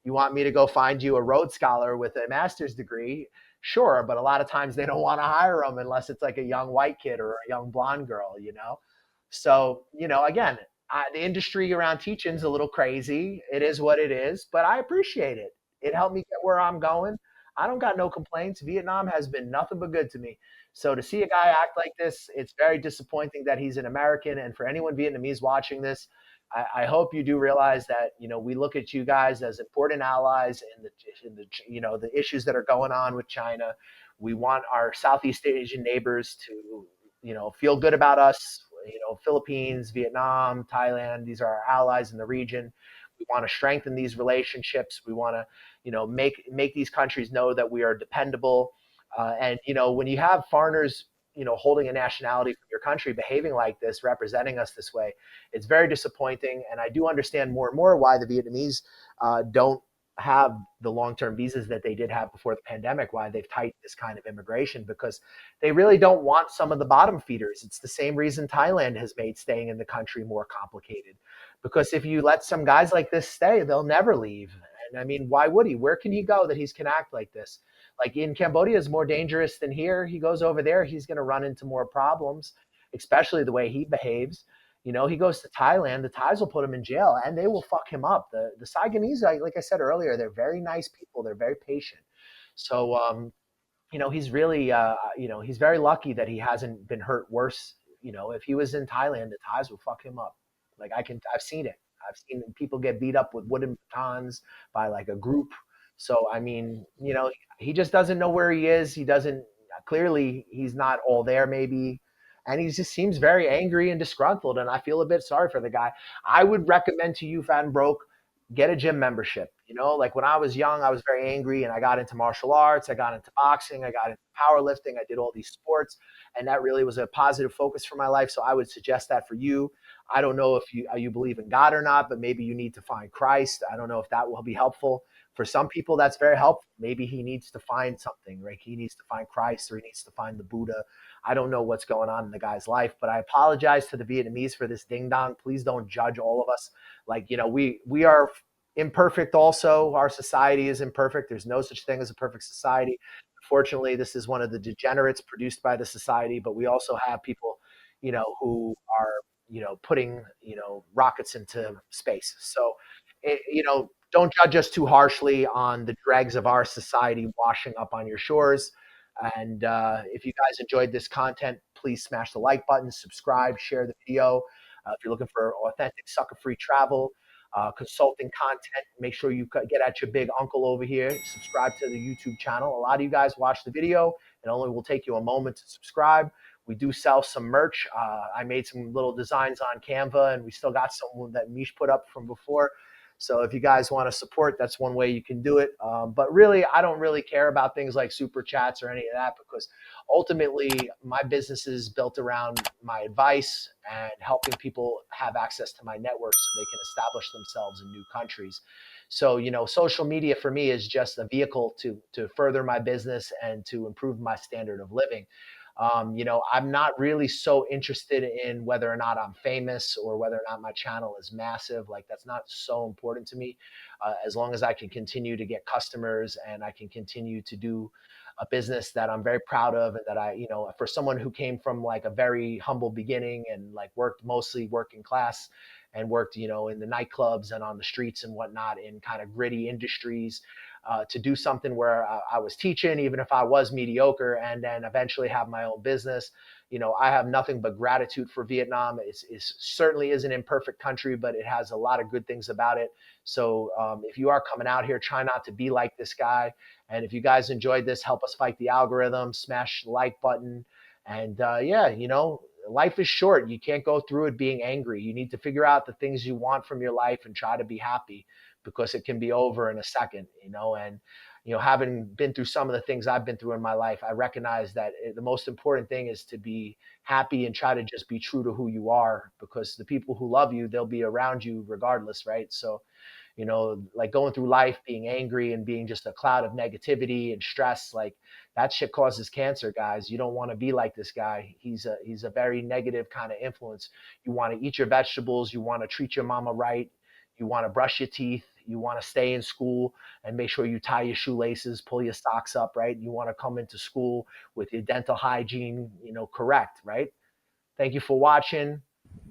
S1: You want me to go find you a Rhodes Scholar with a master's degree? Sure. But a lot of times they don't want to hire them unless it's like a young white kid or a young blonde girl, So, again, the industry around teaching is a little crazy. It is what it is, but I appreciate it. It helped me get where I'm going. I don't got no complaints. Vietnam has been nothing but good to me. So to see a guy act like this, it's very disappointing that he's an American. And for anyone Vietnamese watching this, I hope you do realize that we look at you guys as important allies in the issues that are going on with China. We want our Southeast Asian neighbors to feel good about us. Philippines, Vietnam, Thailand, these are our allies in the region. We want to strengthen these relationships. We want to, make these countries know that we are dependable. And when you have foreigners, holding a nationality from your country, behaving like this, representing us this way, it's very disappointing. And I do understand more and more why the Vietnamese don't have the long-term visas that they did have before the pandemic, why they've tightened this kind of immigration, because they really don't want some of the bottom feeders. It's the same reason Thailand has made staying in the country more complicated, because if you let some guys like this stay, they'll never leave. And I mean, why would he? Where can he go that he can act like this? Like in Cambodia is more dangerous than here. He goes over there, he's going to run into more problems, especially the way he behaves. He goes to Thailand, the Thais will put him in jail and they will fuck him up. The Saigonese, like I said earlier, they're very nice people. They're very patient. So, he's really, he's very lucky that he hasn't been hurt worse. If he was in Thailand, the Thais will fuck him up. Like I've seen it. I've seen people get beat up with wooden batons by like a group. So, I mean, he just doesn't know where he is. He doesn't, clearly he's not all there maybe. And he just seems very angry and disgruntled. And I feel a bit sorry for the guy. I would recommend to you, Fat and Broke, get a gym membership. Like when I was young, I was very angry and I got into martial arts, I got into boxing, I got into powerlifting, I did all these sports, and that really was a positive focus for my life. So I would suggest that for you. I don't know if you believe in God or not, but maybe you need to find Christ. I don't know if that will be helpful. For some people, that's very helpful. Maybe he needs to find something, right? He needs to find Christ or he needs to find the Buddha. I don't know what's going on in the guy's life, but I apologize to the Vietnamese for this ding dong. Please don't judge all of us. Like, we are imperfect also. Our society is imperfect. There's no such thing as a perfect society. Unfortunately, this is one of the degenerates produced by the society, but we also have people, who are, putting, rockets into space. So, don't judge us too harshly on the dregs of our society washing up on your shores. And if you guys enjoyed this content, please smash the like button, subscribe, share the video. If you're looking for authentic sucker-free travel, consulting content, make sure you get at your big uncle over here. Subscribe to the YouTube channel. A lot of you guys watch the video. It only will take you a moment to subscribe. We do sell some merch. I made some little designs on Canva, and we still got some that Mish put up from before. So if you guys want to support, that's one way you can do it. But really, I don't really care about things like super chats or any of that, because ultimately my business is built around my advice and helping people have access to my network so they can establish themselves in new countries. So, social media for me is just a vehicle to further my business and to improve my standard of living. I'm not really so interested in whether or not I'm famous or whether or not my channel is massive. Like, that's not so important to me. As long as I can continue to get customers and I can continue to do a business that I'm very proud of, and that for someone who came from like a very humble beginning and like worked mostly working class and worked, in the nightclubs and on the streets and whatnot in kind of gritty industries, to do something where I was teaching, even if I was mediocre, and then eventually have my own business. I have nothing but gratitude for Vietnam. It certainly is an imperfect country, but it has a lot of good things about it. So if you are coming out here, try not to be like this guy. And if you guys enjoyed this, help us fight the algorithm, smash the like button. And life is short. You can't go through it being angry. You need to figure out the things you want from your life and try to be happy, because it can be over in a second, and, having been through some of the things I've been through in my life, I recognize that the most important thing is to be happy and try to just be true to who you are, because the people who love you, they'll be around you regardless. Right. So, like going through life being angry and being just a cloud of negativity and stress, like that shit causes cancer, guys. You don't want to be like this guy. He's a very negative kind of influence. You want to eat your vegetables. You want to treat your mama right. You want to brush your teeth. You want to stay in school and make sure you tie your shoelaces, pull your socks up, right? You want to come into school with your dental hygiene, correct, right? Thank you for watching.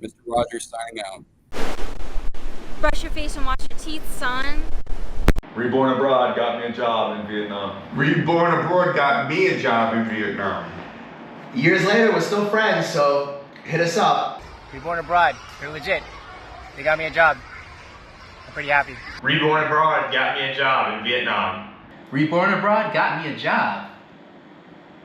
S4: Mr. Rogers signing out.
S17: Brush your face and wash your teeth, son.
S18: Reborn abroad got me a job in Vietnam.
S5: Reborn abroad got me a job in Vietnam.
S1: Years later, we're still friends, so hit us up.
S19: Reborn abroad, they're legit. They got me a job. I'm pretty happy.
S20: Reborn abroad got me a job in Vietnam.
S21: Reborn abroad got me a job.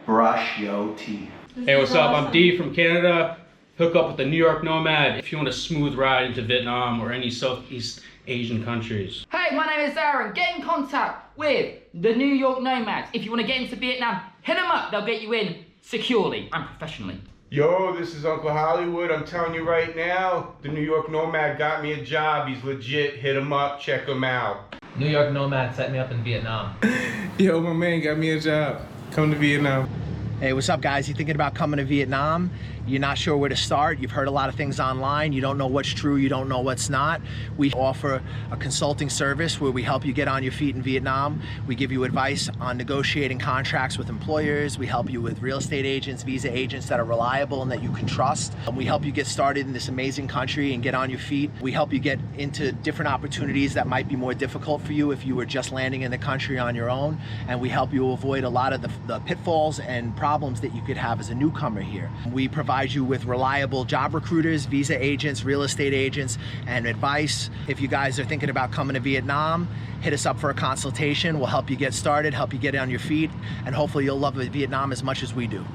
S1: Brush your teeth.
S22: Hey, what's up? I'm D from Canada. Hook up with the New York Nomad if you want a smooth ride into Vietnam or any Southeast Asian countries.
S23: Hey, my name is Aaron. Get in contact with the New York Nomads. If you want to get into Vietnam, hit them up. They'll get you in securely and professionally.
S9: Yo, this is Uncle Hollywood. I'm telling you right now, the New York Nomad got me a job. He's legit. Hit him up. Check him out.
S24: New York Nomad set me up in Vietnam.
S9: Yo, my man got me a job. Come to Vietnam.
S1: Hey, what's up, guys? You thinking about coming to Vietnam? You're not sure where to start. You've heard a lot of things online. You don't know what's true. You don't know what's not. We offer a consulting service where we help you get on your feet in Vietnam. We give you advice on negotiating contracts with employers. We help you with real estate agents, visa agents that are reliable and that you can trust. We help you get started in this amazing country and get on your feet. We help you get into different opportunities that might be more difficult for you if you were just landing in the country on your own. And we help you avoid a lot of the pitfalls and problems that you could have as a newcomer here. We provide you with reliable job recruiters, visa agents, real estate agents, and advice. If you guys are thinking about coming to Vietnam, hit us up for a consultation. We'll help you get started, help you get on your feet, and hopefully you'll love Vietnam as much as we do.